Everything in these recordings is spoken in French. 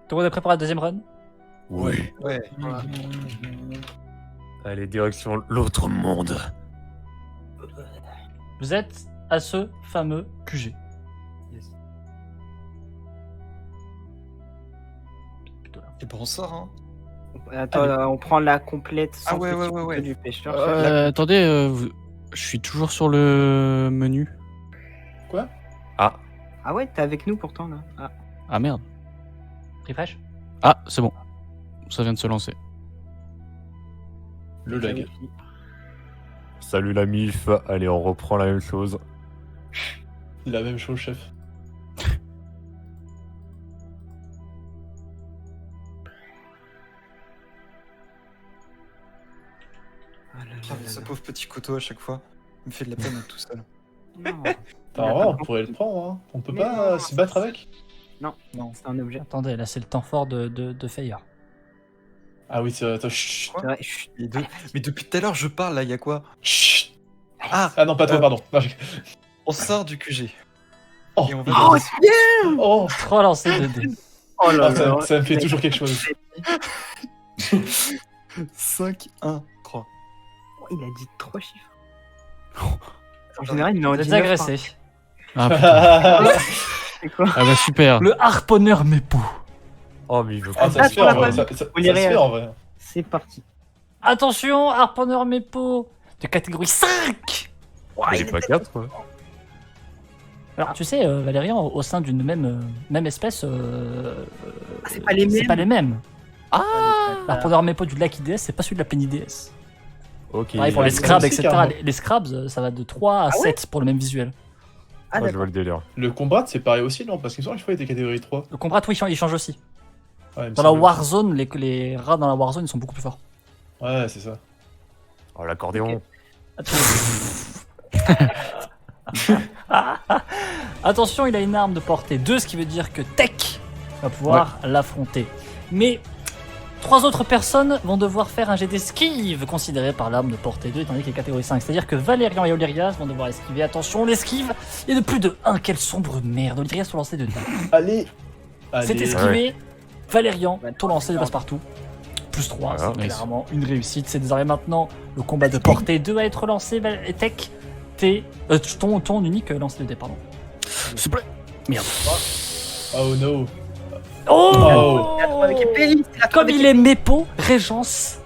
Tout le monde est prêt pour la deuxième run? Oui. Ouais. Allez, direction l'autre monde. Vous êtes à ce fameux QG. Yes. Plutôt là. Et bon, on sort, hein. Attends, on prend la complète sans Ah ouais, petit ouais, ouais. couteau du pêcheur. Attendez, je suis toujours sur le menu. Ah, Ah ouais, t'es avec nous pourtant là. Ah. Ah merde. Refresh? Ah, c'est bon. Ça vient de se lancer. Le lag. salut la MIF. Allez, on reprend la même chose. La même chose, chef. Ah là là Putain, là ce là. pauvre petit couteau à chaque fois. Il me fait de la peine tout seul. Non, On pourrait le prendre, hein. On peut Mais pas non, se battre avec. Non. c'est un objet. Attendez, là c'est le temps fort de Fire. Ah oui, c'est... Attends, chut. Quoi C'est vrai, chut. Mais depuis tout à l'heure, je parle là, y a quoi? Chut. Ah, Ah non, pas toi, pardon. Non, on sort du QG. Oh, Et on va Oh, dans- oh. 3 lancers de dés. Oh là Ah, là. ça me fait toujours quelque chose. 5, 1, 3. Oh, il a dit 3 chiffres. En général, il en Vous dit êtes 9 agressé. Ah, putain. Ah, C'est quoi? Ah bah super. Le harponneur Mepo. Oh, mais il veut ça se fait en vrai. Ça On se irait, fait en vrai. C'est parti. Attention, harponneur Mepo de catégorie 5. J'ai pas 4. Alors tu sais, Valérian, au sein d'une même espèce, C'est pas les mêmes. c'est pas les mêmes. Ah. L'harponneur Mepo du lac IDS, c'est pas celui de la Penny DS. Ok. Pareil pour les c'est scrabs, aussi etc. carrément. Les scrabs, ça va de 3 à Ah ouais 7 pour le même visuel. Ah je d'accord. vois le délire. Le combat, c'est pareil aussi, non? Parce qu'il me semble que je crois qu'il était catégorie 3. Le combat, oui, il change aussi. Ouais, il me Dans la semble. Warzone, les rats dans la Warzone, ils sont beaucoup plus forts. Ouais, c'est ça. Oh, l'accordéon. Attention, il a une arme de portée 2, ce qui veut dire que Tech va pouvoir l'affronter. Mais 3 autres personnes vont devoir faire un jet d'esquive considéré par l'arme de portée 2 étant donné qu'il est catégorie 5. C'est-à-dire que Valérian et Olirias vont devoir esquiver. Attention, l'esquive est de plus de 1. Quelle sombre merde. Olirias sont lancé de 2. Allez. C'est esquivé. Valérian, ton lancé de Ouais. passe-partout. Plus 3, Voilà. c'est clairement une réussite. C'est désormais maintenant le combat de portée 2 à être lancé. Et Tech, ton unique lancé de dé, pardon. S'il vous plaît. Merde. Oh no. Oh, Il a trouvé avec épéiste. Comme il est mépo, Régence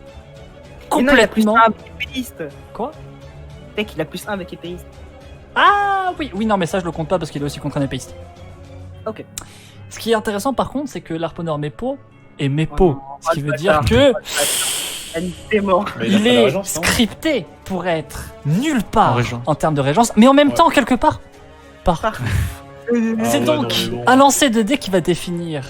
complètement. Il a plus 1 avec épéiste. Quoi? Tech, il a plus 1 avec épéiste. Ah oui, non, mais ça je le compte pas parce qu'il est aussi contre un épéiste. Ok. Ce qui est intéressant par contre, c'est que l'harponneur mépo est mépo, Oh non, ce qui oh, veut le dire bâtard. que Annie, t'es mort. Mais il a pas la est régence, non? scripté pour être nulle part En régence. en termes de régence, mais en même Ouais. temps quelque part. Par. Ah C'est ouais, donc non, mais bon. un lancer de dés qui va définir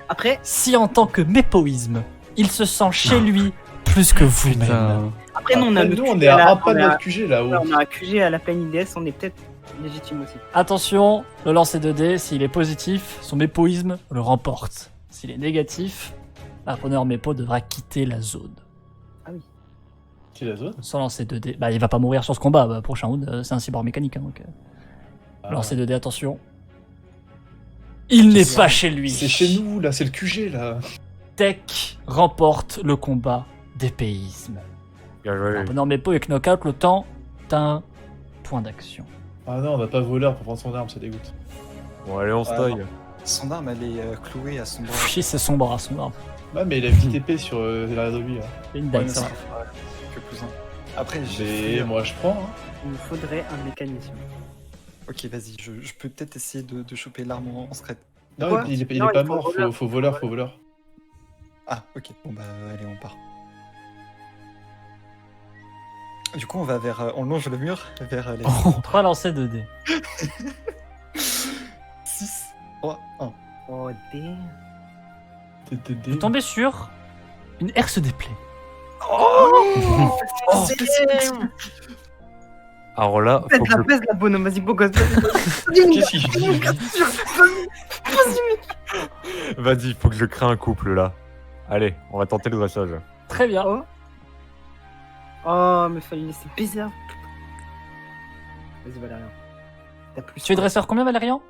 Après, si en tant que mépoïsme, il se sent chez lui plus que vous-même. Putain. après, nous, on a Après, le nous, on QG est à la- à un pas de on a- notre QG là-haut. ouais, on a un QG à la peine IDS, on est peut-être légitime aussi. Attention, le lancer de dés, s'il est positif, son mépoïsme le remporte. S'il est négatif, l'harponneur mépo devra quitter la zone. C'est la zone. Sans lancer de dés, bah il va pas mourir sur ce combat, bah, prochain round, c'est un cyborg mécanique. Hein, donc, Ah. lancer de dés, attention. Il n'est C'est pas ça. chez lui. C'est chez nous là, c'est le QG là. Tech remporte le combat d'épéisme. Bien joué. L'harponneur mépo avec knockout le temps d'un point d'action. Ah non, on n'a pas voleur pour prendre son arme, ça dégoûte. Bon, allez, on se Ah, taille. Son arme, elle est clouée à son bras. Oui, c'est son bras, son arme. Ouais, mais il a une petite épée sur l'arrière de lui là. C'est une Ouais, dague, mais ça ça va. fera que plus un. Après, j'ai. Mais fait- moi je prends. Hein. Il nous faudrait un mécanicien. Ok, vas-y, je peux peut-être essayer de choper l'arme en secret. Non, Quoi il est Non, pas il faut mort, voleur. faut voleur, faut voleur. Ah, ok, bon bah, allez, on part. Du coup, on va vers. On longe le mur vers les. 3 lancers de dés. 6, 3, 1. Oh, damn. Vous tombez sur une herse des plaies. Oh, spécial. Alors là, faut que je... baisse la bonhomme, vas-y, beau gosse. Qu'est-ce qu'il dit Vas-y, faut que je crée un couple là. Allez, on va tenter le dressage. Très bien. Oh. Oh, mais fallait laisser bizarre. Vas-y, Valérian. T'as plus. Tu es dresseur combien, Valérian?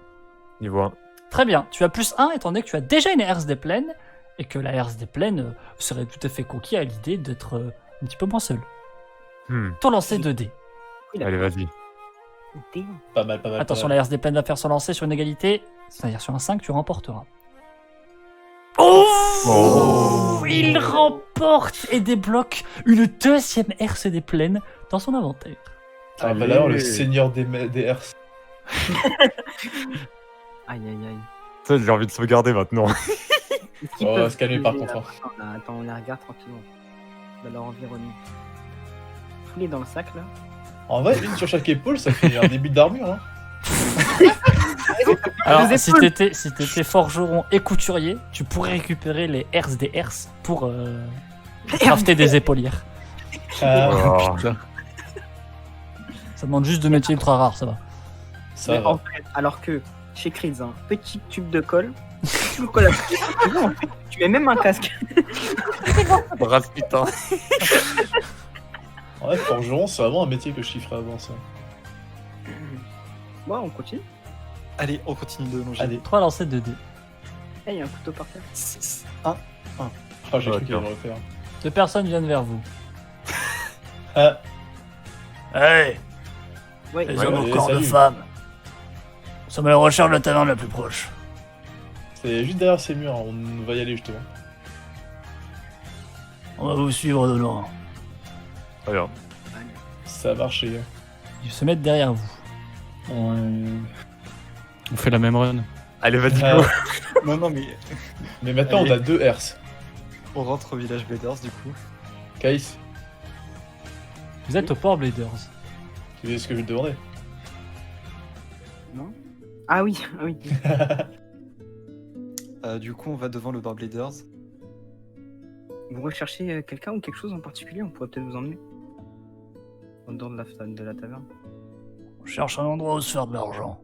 Niveau 1. Très bien, tu as +1 étant donné que tu as déjà une herse des plaines et que la herse des plaines serait tout à fait conquis à l'idée d'être un petit peu moins seul. Ton lancer 2D. Allez, vas-y. Pas mal, pas mal. Attention, pas la mal. herse des plaines va faire son lancer sur une égalité, c'est-à-dire sur un 5, tu remporteras. Oh, il remporte et débloque une deuxième herse des plaines dans son inventaire. Ah, bah là, le seigneur des herses. Aïe aïe aïe. Ça, j'ai envie de sauvegarder maintenant. Est-ce qu'ils Oh, peuvent se calmer, par bouger, contre, là Attends, on les regarde tranquillement. Dans leur environnement. Fouiller dans le sac là. En vrai, une sur chaque épaule, ça fait un début d'armure. Hein. Alors, Les si épaules. t'étais forgeron et couturier, tu pourrais récupérer les herses des herses pour crafter des épaulières. Ah, Oh. Putain. Ça demande juste 2 métiers ultra rares, ça va. ça Mais va. en fait, alors que chez Krids, un petit tube de colle, tu le colles à c'est bon, en fait. Tu mets même un casque. Brasse, putain. En vrai, forgeron, c'est vraiment un métier que je kifferais avant ça. Bon, on continue. Allez, on continue de longer. Allez. 3 lancers 2D. Eh, il y a un couteau par terre. 6, 1. Ah, j'ai cru qu'il allait le refaire. 2 personnes viennent vers vous. Ah, Hey, Ouais, Les hommes au corps de femmes. Nous sommes à la recherche de la taverne la plus proche. c'est juste derrière ces murs, on va y aller justement. On va vous suivre de loin. Très bien. Ça a marché. Ils se mettent derrière vous. On fait la même run. Allez, vas-y, Ah, go. Non, mais mais maintenant, on a 2 herses. on rentre au village Bladers du coup. Kaïs, Vous êtes au Port Bladers. tu sais ce que je vais te demander? Non. Ah oui, ah oui. Du coup, on va devant le bar Bladers. Vous recherchez quelqu'un ou quelque chose en particulier? On pourrait peut-être vous emmener. En dehors de la taverne. On cherche un endroit où se faire de l'argent.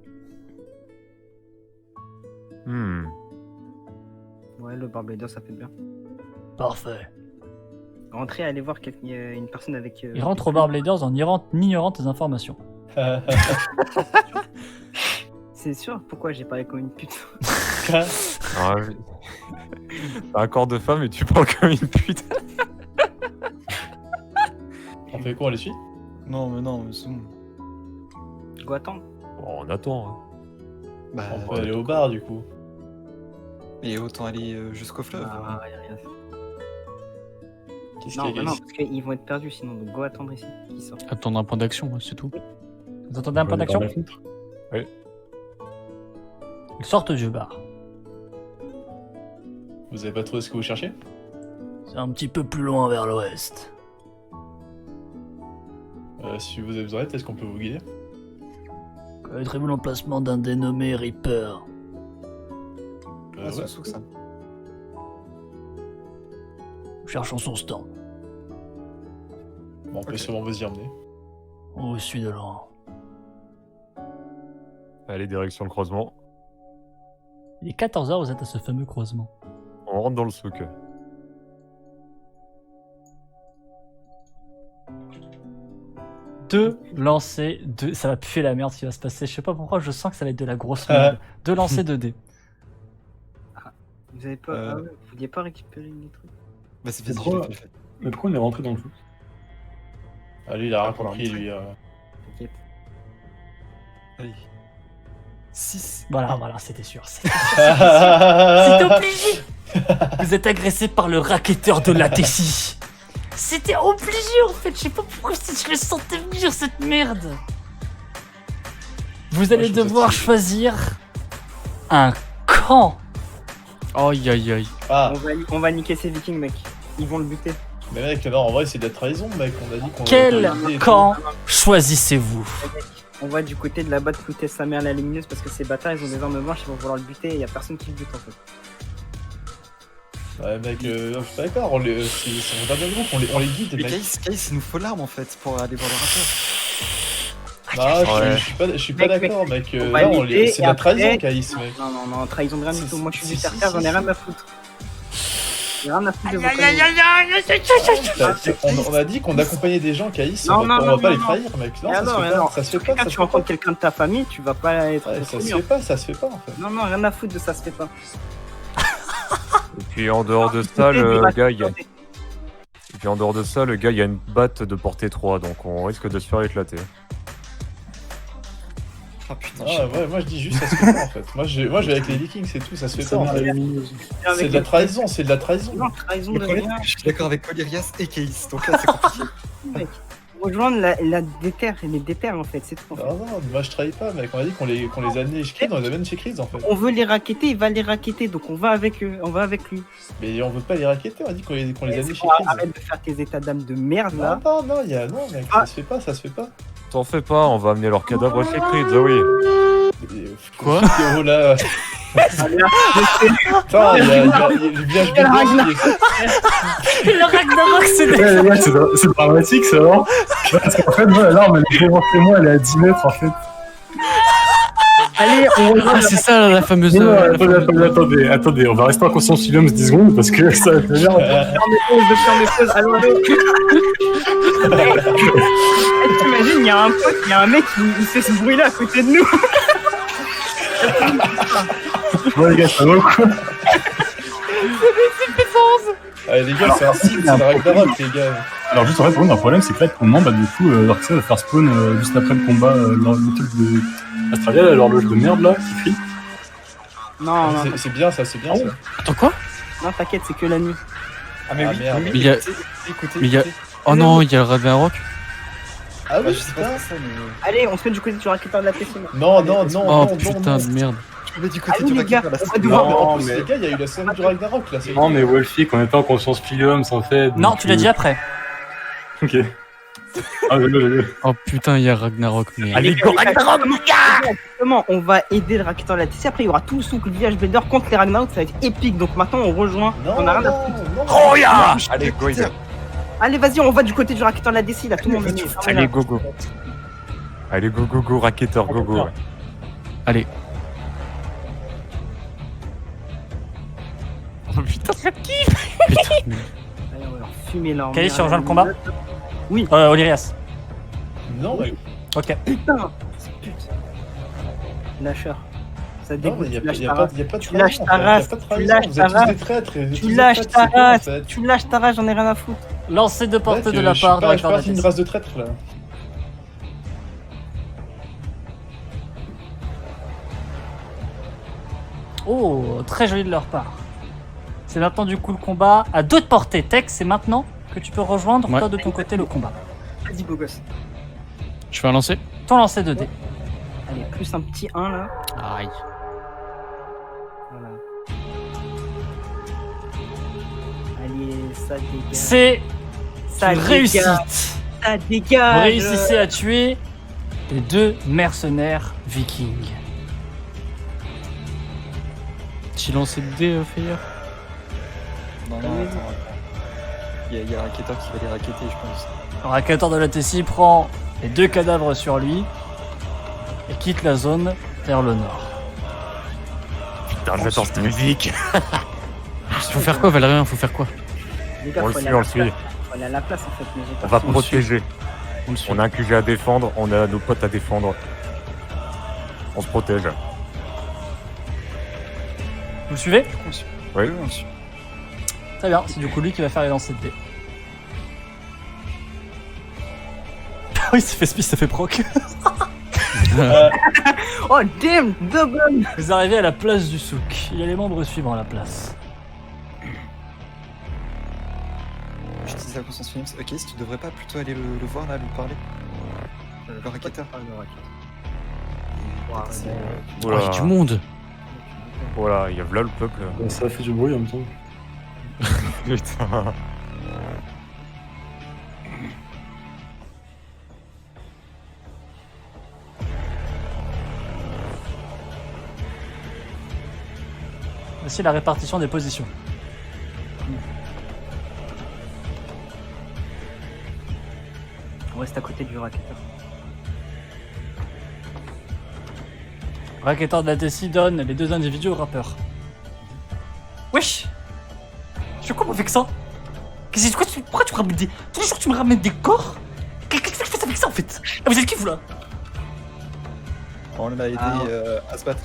Ouais, le bar Blader, ça peut être bien. Parfait. Rentrez, allez voir une personne avec. Il rentre au Bar Bladers en ignorant tes informations. C'est sûr, pourquoi j'ai parlé comme une pute? Ah, oui. T'as un corps de femme et tu parles comme une pute. On fait quoi, on les suit? Non, mais c'est bon. Go attendre. Bon, on attend. Hein. Bah, On peut aller au bar du coup. et autant aller jusqu'au fleuve. Ah, rien. Qu'est-ce Non, qu'il y a, non, Kaïs? parce qu'ils vont être perdus sinon, donc go attendre ici. Qu'ils sortent. Attendre un point d'action, ouais, c'est tout. Vous entendez un point d'action? Ils sortent du bar. Vous avez pas trouvé ce que vous cherchez? C'est un petit peu plus loin vers l'ouest. Si vous avez besoin d'aide, est-ce qu'on peut vous guider? Connaîtrez-vous l'emplacement d'un dénommé Reaper? Ah, c'est Ouais. sous ça. Nous cherchons son stand. Bon, on peut Ok. sûrement vous y emmener. On vous suit de loin. Allez, direction le croisement. Il est 14h, vous êtes à ce fameux croisement. On rentre dans le souk. Deux lancers, ça va puer la merde ce qui va se passer. Je sais pas pourquoi, je sens que ça va être de la grosse merde. 2 lancers 2D. Vous avez pas. Euh. Ah ouais, vous vouliez pas récupérer les trucs? Bah, c'est C'est vas-y, trop- je l'ai fait. Mais pourquoi on est rentré dans le foot? Ah, lui, il a rien pour compris, l'entrée. lui. T'inquiète. Allez. 6. Voilà, c'était sûr. C'était obligé. Vous êtes agressé par le racketteur de la Tessie. C'était obligé en fait, je sais pas pourquoi je le sentais venir cette merde. Vous allez je trouve ça devoir stylé. choisir un camp. Aïe aïe aïe. Ah, On va niquer ces vikings, mec. Ils vont le buter. mais mec, non, en vrai, c'est de la trahison, mec. On a dit qu'on Quel allait guider et camp choisissez-vous? On va du côté de là-bas de foutre sa mère la lumineuse parce que ces bâtards ils ont des armes blanches, ils vont vouloir le buter et y a personne qui le bute en fait. tout. Ouais, mec, je suis pas d'accord. C'est mon dernier groupe, on les guide, Mais mec. Kaïs, il nous faut l'arme en fait pour aller voir le rappeur. Bah, Ouais. je suis pas Mec, d'accord, mec. on va Là, l'aider c'est de et la après- trahison, Kaïs, mec. Non, trahison de rien du Si, tout. Moi je suis si, du si, terre-terre, si, j'en ai si. rien à foutre. J'ai rien à foutre de vos Aïe, conneries. aïe, aïe. On a dit qu'on accompagnait des gens, Caïs, Non, on non, va non, pas les non. trahir, mec. Non, Et ça se alors, fait et pas, alors, ça se fait pas, Quand ça tu se fait rencontres pas. quelqu'un de ta famille, tu vas pas être Ouais, ça se reconnu. fait pas, ça se fait pas en fait. Non, non, rien à foutre de ça se fait pas. Et puis en dehors de ça, le gars, il y a une batte de portée 3, donc on risque de se faire éclater. Ah putain, Ah ouais, moi je dis juste ça se fait pas en fait. Moi je vais avec les Vikings, c'est tout, ça se fait pas en Ça m'a fait. lumineuse. C'est de la trahison, c'est de la trahison. Non, trahison Le de problème, rien. c'est que je suis d'accord avec Colirias et Keis, donc là c'est compliqué. Rejoindre la déterre et les déterres en fait, c'est tout. En fait. Non, non, moi je trahis pas, mec. On a dit qu'on les amenait chez Creed, on les amène chez Creed en fait. On veut les raqueter, il va les raqueter, donc on va avec eux, on va avec lui. Mais on veut pas les raqueter, on a dit qu'on les amenait C'est chez pas- Creed. Arrête de faire tes états d'âme de merde là. Non, non, non, mec, Ah. ça se fait pas, ça se fait pas. T'en fais pas, on va amener leur cadavre chez Creed, ah oui. Quoi Oh là. Putain, il y a le village de Le Ragnarok, c'est des... Ouais, les gars, c'est dramatique ça, non? Parce qu'en fait, moi, l'arme, elle est devant chez moi, elle est à 10 mètres en fait. Allez, on rejoint Ah, c'est ça la fameuse. Non, la attendez, on va rester en conscience silence 10 secondes parce que ça va faire merde. faire mes pauses, allô, allô. T'imagines, il y a un pote, il y a un mec qui fait ce bruit là à côté de nous. Ouais, les gars, ça va ou quoi? Allez, les gars, c'est un site, c'est la Ragnarok, les gars. Alors, juste en fait, pour nous, un problème, c'est que là, pour le moment, bah, du coup, Orxa va faire spawn juste après le combat, le truc de Astralia, l'horloge de merde là, qui crie. Non, non, C'est bien ça, c'est bien ça. Attends, quoi? non, t'inquiète, c'est que la nuit. Ah mais Ah, oui, merde. oui, Mais il y a- écoutez, mais il y a- écoutez. Oh non, il y a le Ragnarok. Ah Ouais, oui, je sais pas putain. ça, mais... Allez, on se met du côté du raqueteur de la PC. Non, non, non, Oh non, putain non. de merde. Je me mets du côté Allez, du les gars, raqueteur, là, on va c'est- devoir- Non, mais en plus, mais- les gars, il y a eu la scène du Ragnarok là. c'est- Non, mais Wolfie, on était en conscience Philium, en fait. Non, donc, tu l'as dit après. Ok. Ah, je Oh putain, il y a Ragnarok, mais. Allez, go Ragnarok, mon gars! Justement, on va aider le raqueteur de la TC. Après, il y aura tout le souk, le village Builder contre les Ragnarok. Ça va être épique. Donc maintenant, on rejoint. Non, On a rien à non, non. Oh ya! Allez, go, Isa. Allez, vas-y, on va du côté du raqueteur de la DC. Là, tout le monde est Allez, go, go. Allez, go, go, go, racketteur, go, go. Allez. Oh putain, Putain, mais- Allez, on va leur fumer là. Quel est sur rejoint le combat? Oui. Olirias. Non, mais Ok. Putain, c'est pute. Lâcheur. Ça non, dégoûte. mais il Tu lâches y ta a pas race. de Tu lâches trahison, ta en fait, y a race, pas de tu trahison, lâches vous ta êtes tous race. des traîtres, et vous êtes tous Tu des lâches traîtres, ta c'est tout, en race. fait. Tu lâches ta race, j'en ai rien à foutre. Lancé de portée Bref, de la je suis part du pas raqueteur de la partie d'une TC. race de traîtres là. Oh, très joli de leur part. C'est maintenant du coup le combat à 2 de portée. Tex, c'est maintenant que tu peux rejoindre Ouais. toi de ton côté le combat. Vas-y, beau gosse. Je fais un lancer. Ton lancer 2D. Allez, plus un petit 1 là. Aïe. Voilà. Allez, ça dégage. C'est ça une dégage. réussite. Ça Vous dégage. réussissez à tuer les 2 mercenaires vikings. J'ai lancé le dé, Feyer. Non, non, attends. Il y a un raqueteur qui va les raqueter, je pense. Le raqueteur de la TC prend les 2 cadavres sur lui et quitte la zone vers le nord. Putain, j'adore cette musique. Faut faire quoi, Valérien? Faut faire quoi? Les gars, On le faut aller suit, à on la le suit. place. Faut aller à la place en fait. mais j'ai On pas va fini. protéger. On le suit. On a un QG à défendre, on a nos potes à défendre. On se protège. Vous le suivez? Oui. on suit. Très bien, c'est du coup lui qui va faire les lancers de dés. Oui, ça fait spice, ça fait proc. Oh damn, double. Vous arrivez à la place du souk. Il y a les membres suivants à la place. J'utilise la conscience Philips. Ok, si tu devrais pas plutôt aller le voir là, lui parler. Le raqueteur. Oh, il y a du monde. Voilà, il y a là le peuple. vais. Ça fait du bruit en même temps. Putain. Voici la répartition des positions. On reste à côté du raqueteur. Raqueteur de la TC donne les 2 individus au rappeur. Wesh! Je fais quoi moi avec ça? Pourquoi tu me ramènes des... Tous les jours tu me ramènes des corps? Qu'est-ce que tu fais avec ça en fait? Ah, vous êtes qui vous là? On l'a aidé Ah. à se battre.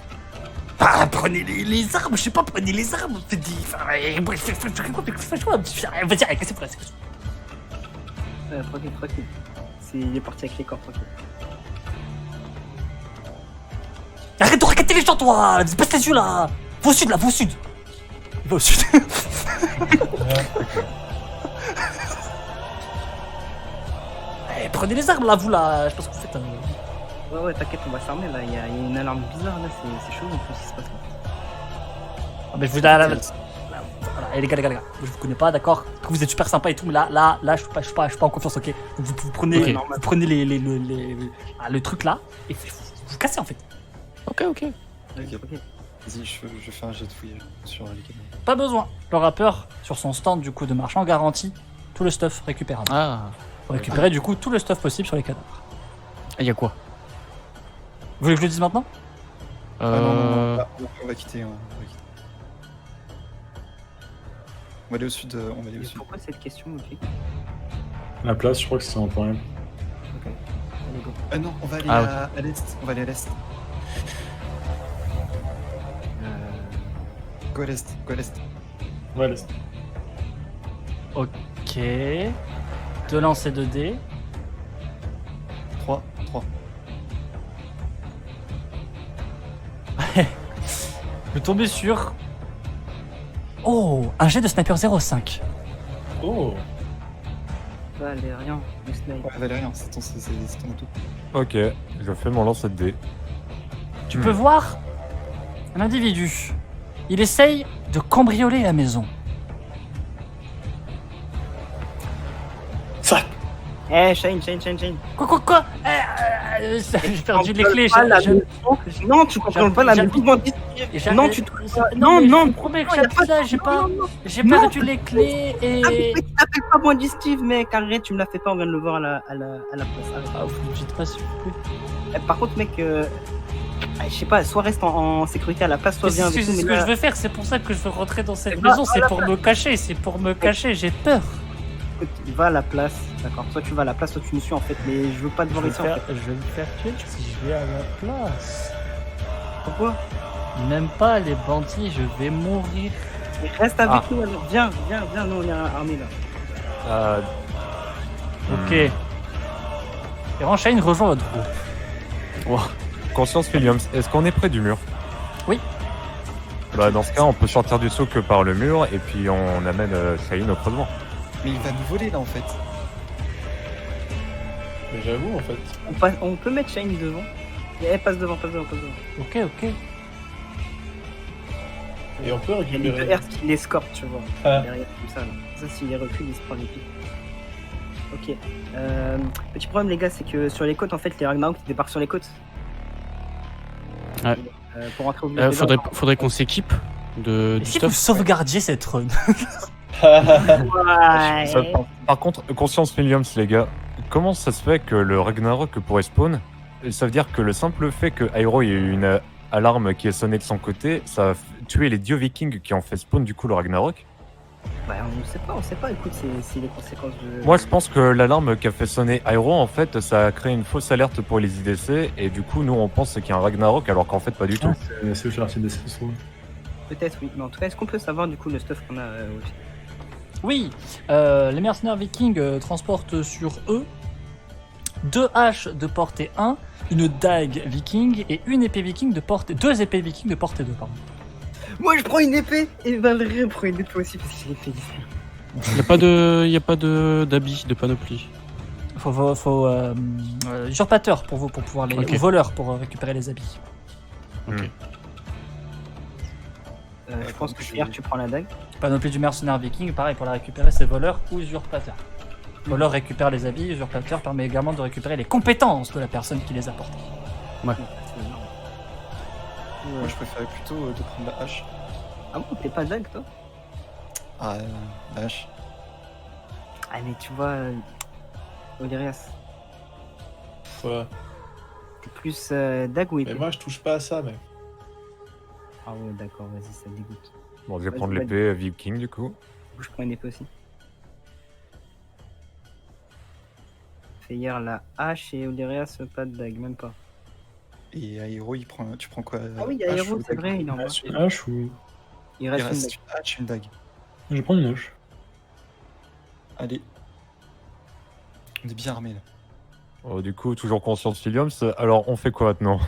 Bah prenez les armes, je sais pas, prenez les armes. Faites des... Enfin, bref, faites quoi? Vas-y, arrête, c'est vrai. Tranquille. Il est parti avec les corps, tranquille. Arrête de raqueter les gens toi! Baisse les yeux là! Va au sud là, va au sud! Va au sud! Eh, prenez les armes là, vous là! Je sais pas ce que vous faites. Ouais, t'inquiète, on va s'armer là. Il y a une alarme bizarre là, c'est chaud en plus ce qui se passe là. Ah, mais je vous voilà, et les gars, je vous connais pas, d'accord? Vous êtes super sympa et tout, mais là, je suis pas en confiance, ok? Vous prenez, Ok. vous prenez le truc là et vous cassez en fait. Ok. Ok. Ok. Vas-y, je fais un jet de fouille sur les cadavres. Pas besoin. Le rappeur, sur son stand du coup de marchand, garantit tout le stuff récupérable. Ah, Vous récupérez du coup tout le stuff possible sur les cadavres. il y a quoi? Vous voulez que je le dise maintenant? Ah non, on va quitter. On va aller au sud. On va aller au Et sud. pourquoi cette question, ok? La place, je crois que c'est un problème. Ok. Allez, go. Ah non, on va aller Ah, à l'est. On va aller à l'est. Go à l'est. Go à l'est. Ouais, laisse. Ok. 2 lancers 2 dés. 3. Je tombais sur. Oh, un jet de sniper 05. Oh. Valérian, du snipe. Ouais, Valérien, c'est ton atout. Ok, je fais mon lancer de dés. Tu peux voir un individu. Il essaye de cambrioler la maison. Eh, Shane. Quoi J'ai perdu les clés. Non, tu contrôles pas la mouvement J'arrête- Non, tu Non, non, je vous promets que non, y a j'appuie pas là, de- j'ai pas. non, non. J'ai Non. perdu les clés et. Ah, mais tu t'appelles pas moins du Steve, mec. Arrête, tu me l'as fait pas, on vient de le voir à la place. Arrête. Ah, vous me dites pas s'il vous plaît. Eh, par contre, mec, je sais pas, soit reste en sécurité à la place, soit Mais viens C'est avec nous. ce Mais que là, je veux faire, c'est pour ça que je veux rentrer dans cette Va- maison, va c'est la pour me cacher, j'ai peur. écoute, va à la place, d'accord. Soit tu vas à la place, soit tu nous suis en fait. Mais je veux pas te voir ici en fait. Je vais me faire tuer si je vais à la place. Pourquoi? Même pas les bandits, je vais mourir. Mais reste avec Ah. nous alors. Viens, nous on est armés là. Ok. Et Ranchain rejoint votre groupe. Conscience Williams, est-ce qu'on est près du mur? Oui. Bah dans ce cas, on peut sortir du saut que par le mur et puis on amène Shaheen au creusement. Mais il va nous voler là en fait. Mais j'avoue, en fait. On peut mettre Shane devant. Eh, passe devant. Ok. Et on peut Il y a les deux récupérer. R qui l'escortent, tu vois. Ah. Derrière, comme ça, là. Ça, s'il les recule, il se prend les pieds. Ok. Petit problème, les gars, c'est que sur les côtes, en fait, les Ragnarok qui débarquent sur les côtes. Ouais. Pour rentrer au village. des Faudrait qu'on s'équipe du Et si vous stuff. sauvegardiez cette run? Ouais. Ça, par contre, Conscience Williams, les gars, comment ça se fait que le Ragnarok pourrait spawn? Ça veut dire que le simple fait que Iroh ait eu une alarme qui est sonnée de son côté, ça a tué les dieux vikings qui ont fait spawn du coup le Ragnarok? Bah, on sait pas, écoute, c'est les conséquences de. Moi je pense que l'alarme qui a fait sonner Iroh, en fait, ça a créé une fausse alerte pour les IDC et du coup nous on pense qu'il y a un Ragnarok alors qu'en fait pas du tout. C'est aussi l'article des CSO. Peut-être, oui. Mais en tout cas, est-ce qu'on peut savoir du coup le stuff qu'on a aussi? Oui, les mercenaires vikings transportent sur eux 2 haches de portée 1, une dague viking et une épée viking de portée 2 épées vikings de portée 2, pardon. Moi, je prends une épée et Valérie prend une épée aussi parce que j'ai l'épée. Y a pas d'habit, de panoplie. Faut usurpateur pour vous pour pouvoir les Ok. ou voleur pour récupérer les habits. Je pense que hier, tu prends la dague. Panoplie du mercenaire viking, pareil pour la récupérer, c'est voleur ou usurpateur. Voleur récupère les habits, usurpateur permet également de récupérer les compétences de la personne qui les apporte. Moi je préférais plutôt de prendre la hache. Ah bon, t'es pas dague toi? Ah, la hache. Ah, mais tu vois, Olérias, Quoi? t'es plus dague ou épée? Mais moi, je touche pas à ça, mec. Ah ouais, d'accord, vas-y, ça dégoûte. Bon, je vais Vas-y, prendre vas-y. l'épée viking du coup. Je prends une épée aussi. Feyer la hache et Olerias pas de dague, même pas. Et Aero, tu prends quoi Ah oui, il y a hache Aero, ou c'est dague? vrai, il en Il a. reste une hache ou. Il Il reste une reste dague. une hache et une dague. Je vais prendre une hache. Allez. On est bien armés là. Oh, du coup, toujours conscience Williams. Alors, on fait quoi maintenant?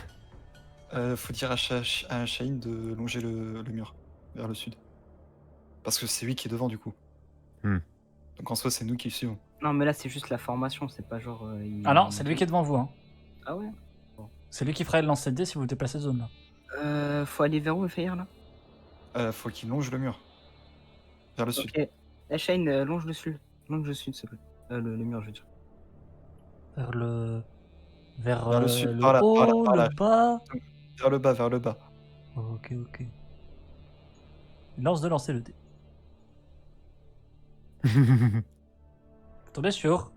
Faut dire à Shaheen de longer le mur vers le sud. Parce que c'est lui qui est devant du coup. Hmm. Donc en soi, c'est nous qui le suivons. Non, mais là, c'est juste la formation, c'est pas genre. Ah non, c'est lui qui est devant vous. Hein. Ah ouais. C'est lui qui ferait le lancer de dés si vous déplacez de zone là. Faut aller vers où, Feyer là? Faut qu'il longe le mur. Vers le sud. Ok. Shane, longe le sud. Longe le sud, s'il te plaît. Le mur, je veux dire. Vers le. Vers, Vers le sud, le par là, haut, par là. le bas. Vers le bas, vers le bas. Ok, ok. Il lance de lancer le dé. Vous tombez sur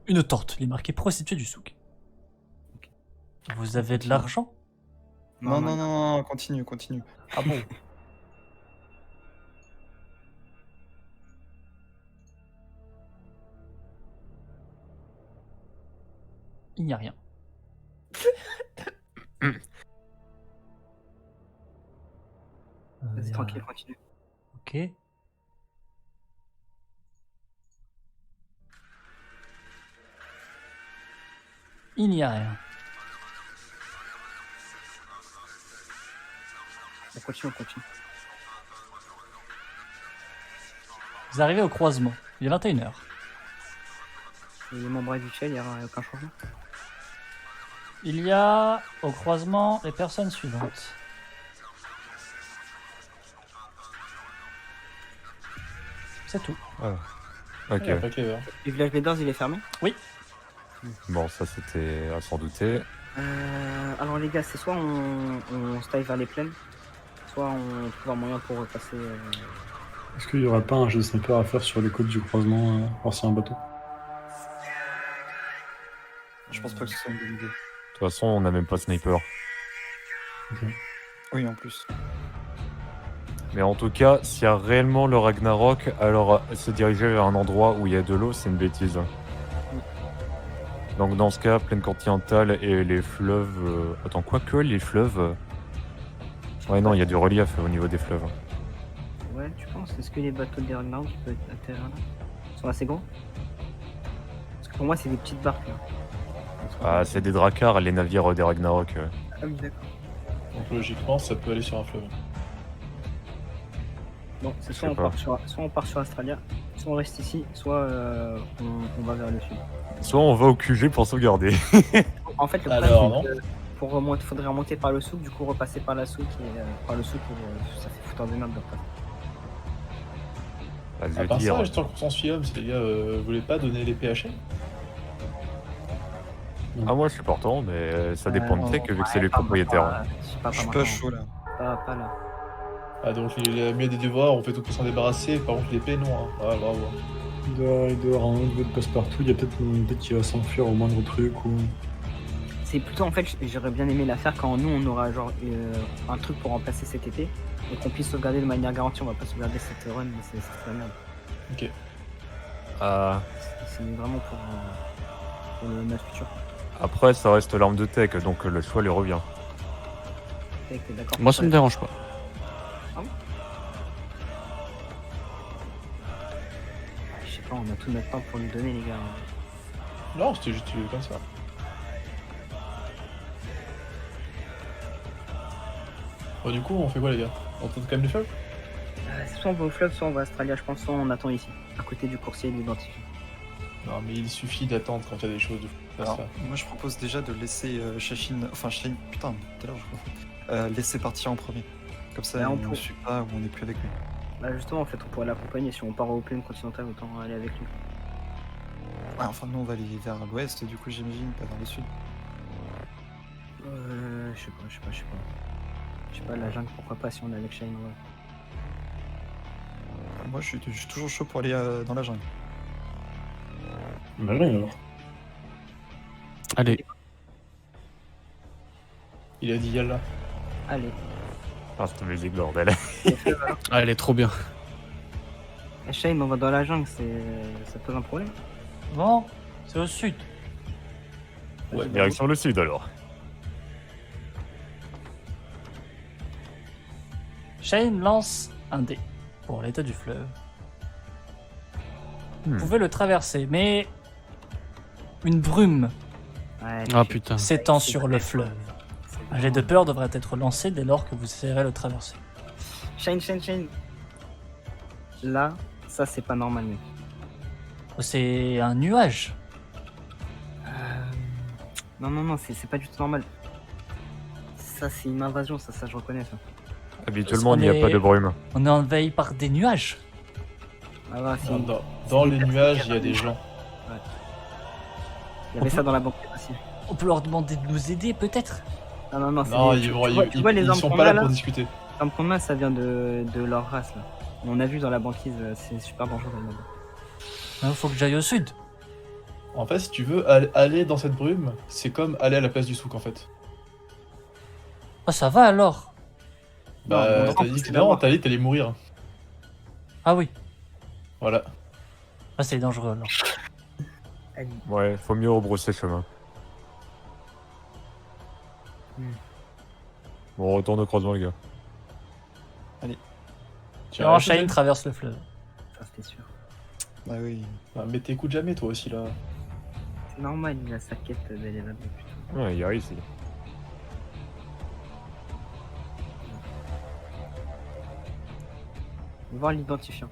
une tente. Il est marqué prostituée du souk. Vous avez de l'argent? Non, continue. Ah bon? Il n'y a rien. Vas-y, tranquille, continue. Ok. Il n'y a rien. On continue. Vous arrivez au croisement. Il est 21h. Et les membres habituels, il n'y a aucun changement. Il y a au croisement les personnes suivantes. C'est tout. Ok. Il y a pas que les verts. Le village Leaders, il est fermé. Bon, ça c'était à s'en douter. Alors les gars, c'est soit on se taille vers les plaines, soit on trouve un moyen pour repasser. Est-ce qu'il y aurait pas un jeu de sniper à faire sur les côtes du croisement, voir s'il y a un bateau? Je pense pas que ce soit une bonne idée. De toute façon, on n'a même pas sniper. Oui, en plus. Mais en tout cas, s'il y a réellement le Ragnarok, alors se diriger vers un endroit où il y a de l'eau, c'est une bêtise. Donc dans ce cas, plaine continentale et les fleuves... Attends, quoique les fleuves... Ouais, non, il y a du relief au niveau des fleuves. Ouais, tu penses? Est-ce que les bateaux de Ragnarok qui peuvent atterrir là sont assez gros? Parce que pour moi, c'est des petites barques là. Ah, c'est des dracars, les navires des Ragnarok. Ah oui, d'accord. Donc logiquement, ça peut aller sur un fleuve. Bon, c'est Je soit sais pas. on part sur Australia, soit on reste ici, soit on va vers le sud. Soit on va au QG pour sauvegarder. En fait, le Alors, problème, c'est que pour remonter, faudrait remonter par le souk, du coup repasser par la souk et par le souk, ça fait foutre de merde après. Bah, je À veux part dire... ça, j'étais en conscience film, les gars, vous voulez pas donner les PHM? Ah, moi je suis partant, mais ça dépend de Tech, vu que c'est les Pas propriétaires. Je suis pas maintenant. chaud là. Pas là. Ah, donc il a mis des devoirs, on fait tout pour s'en débarrasser, par contre l'épée, non. Hein. Ah, bravo. Il doit y avoir un autre de passe-partout, il y a peut-être qu'il va s'enfuir au moindre truc ou. C'est plutôt en fait, j'aurais bien aimé la faire quand nous on aura genre un truc pour remplacer cet épée et qu'on puisse sauvegarder de manière garantie. On va pas sauvegarder cette run, mais c'est la merde. Ok. C'est vraiment pour le match futur. Après, ça reste l'arme de Tech, donc le choix lui revient. T'es d'accord? Moi, ça me dérange pas. Je sais pas, on a tout notre temps pour lui donner, les gars. Non, c'était juste comme ça. Bon, du coup, on fait quoi, les gars? On tente quand même les fleuves? Soit on va au fleuve, soit on va à Australia, je pense, soit on attend ici, à côté du coursier d'identifié. Non, mais il suffit d'attendre quand il y a des choses de Alors, moi je propose déjà de laisser Shaheen, putain, tout à l'heure je confonds. Laisser partir en premier. Comme ça, Bah, on on ne peut- suit pas ou on n'est plus avec lui. Bah justement, en fait, on pourrait l'accompagner. Si on part au plaine continentale, autant aller avec lui. Ouais, enfin, nous on va aller vers l'ouest, du coup, j'imagine, pas vers le sud. Je sais pas, la jungle, pourquoi pas si on est avec Shane, ouais. Moi je suis toujours chaud pour aller dans la jungle. Bah rien alors. Allez, Il a dit yalla. Allez. Ah, cette musique, bordel. Les fleuves, alors. allez, trop bien. Eh, Shane, on va dans la jungle, ça pose un problème. Bon, c'est au sud. Ouais, Direction le sud alors. Shane lance un dé pour l'état du fleuve. Vous Hmm. pouvez le traverser, mais une brume Ouais, Ah putain. s'étend sur le fleuve. Un jet de peur devrait être lancé dès lors que vous essayerez de le traverser. Shane. Là, ça c'est pas normal, mec. C'est un nuage. Non, c'est pas du tout normal. Ça c'est une invasion, ça je reconnais ça. Habituellement, il n'y Parce a qu'on pas de brume. On est envahi par des nuages. Ah ouais, c'est... Dans les nuages, il y a des gens. Il y avait ça dans la banque aussi. On peut leur demander de nous aider, peut-être. Non, c'est Non, des- tu vois les ils armes sont qu'on pas a là là, pour discuter. les armes qu'on a, ça vient de leur race là. On a vu dans la banquise, c'est super dangereux. Il faut que j'aille au sud. En fait, si tu veux aller dans cette brume, c'est comme aller à la place du souk en fait. Oh, ça va alors. Bah, Non, t'as dit c'est que d'abord. t'allais mourir. Ah oui. Voilà. Ah, c'est dangereux alors. Ouais, faut mieux rebrousser chemin. Bon, on retourne au croisement, les gars. Tu Alors, as Shane traverse le fleuve. Ça c'était sûr. Bah oui. Mais t'écoutes jamais toi aussi là. C'est normal, il a sa quête d'aller là-bas plutôt. Ouais, il y a ici. On va voir l'identifiant.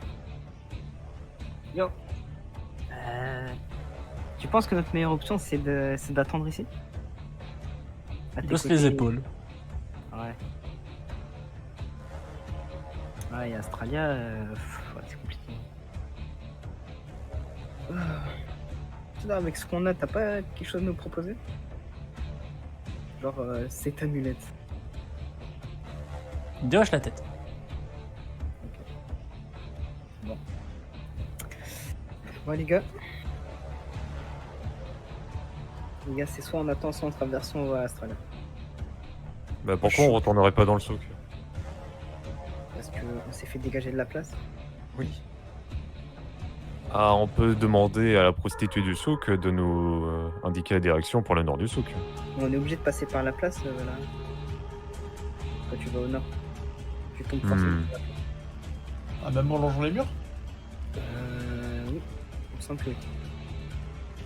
Yo. Tu penses que notre meilleure option c'est d'attendre ici? À tes Hausse côtés. les épaules. Ouais. Ouais, et Astralia, ouais, c'est compliqué. Là, avec ce qu'on a, t'as pas quelque chose à nous proposer? Genre, cette amulette. Il déhoche la tête. Bon, les gars. Les gars, c'est soit on attend, soit on traverse, soit on va à Astralia. Bah pourquoi on retournerait pas dans le souk? Parce qu'on s'est fait dégager de la place. Oui. Ah, on peut demander à la prostituée du souk de nous indiquer la direction pour le nord du souk. On est obligé de passer par la place, là. Quand tu vas au nord. Tu tombes forcément. Hmm. Ah, même en longeant les murs? Oui. Il me semble que oui.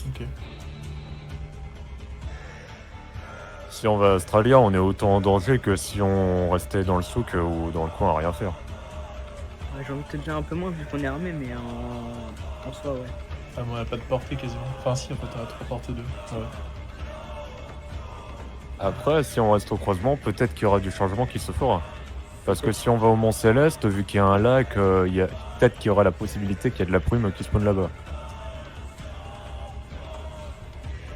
Ok. Si on va à Australia, on est autant en danger que si on restait dans le souk ou dans le coin à rien faire. Ouais, j'ai envie de te dire un peu moins vu qu'on est armé, mais en soi, ouais. Ah, moi, on a pas de portée quasiment. Enfin, si, en fait, on a 3 portées 2. Ouais. Après, si on reste au croisement, peut-être qu'il y aura du changement qui se fera. Parce que si on va au Mont Céleste, vu qu'il y a un lac, peut-être qu'il y aura la possibilité qu'il y ait de la brume qui spawn là-bas.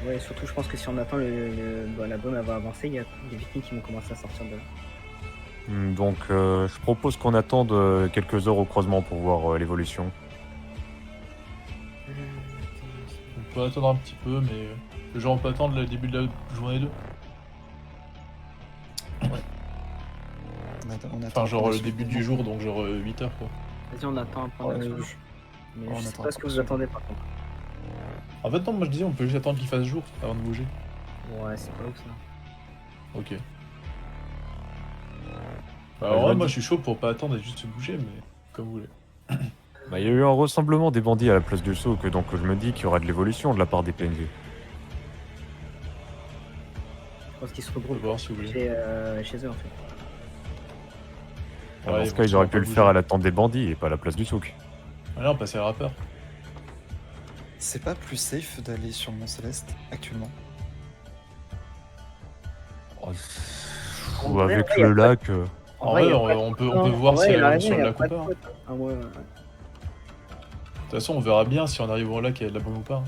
Ouais, surtout, je pense que si on attend la brume, elle va avancer, il y a des vikings qui vont commencer à sortir de là. Donc, je propose qu'on attende quelques heures au croisement pour voir l'évolution. On peut attendre un petit peu, mais. Genre, on peut attendre le début de la journée 2. On attend Enfin, genre pour le la début suite. du jour, donc genre 8 heures quoi. Vas-y, on attend un point d'action. Mais on je sais attend pas un ce que point vous d'action. attendez par contre. En fait, non, moi je disais, on peut juste attendre qu'il fasse jour avant de bouger. Ouais, c'est pas ouf ça. Ok. Bah, Ouais, en vrai, je moi me je suis chaud pour pas attendre et juste se bouger, mais comme vous voulez. Bah, il y a eu un rassemblement des bandits à la place du souk, donc je me dis qu'il y aura de l'évolution de la part des PNJ. Je pense qu'ils se On peut regroupent voir si vous voulez. chez eux en fait. Dans Ouais, ce ils cas, vont ils auraient sûrement pu le pas faire bouger. à la tente des bandits et pas à la place du souk. Ah non, passer à rappeur. C'est pas plus safe d'aller sur le Mont Céleste actuellement? Oh, En ou vrai, avec ouais, y a le pas de- lac. En vrai, y a on pas peut de- voir en vrai, si il a elle est raison, sur y a la pas de coupe. faute. Ah ouais, ouais. De toute façon, on verra bien si on arrive au lac qu'il y a de la bombe ou pas.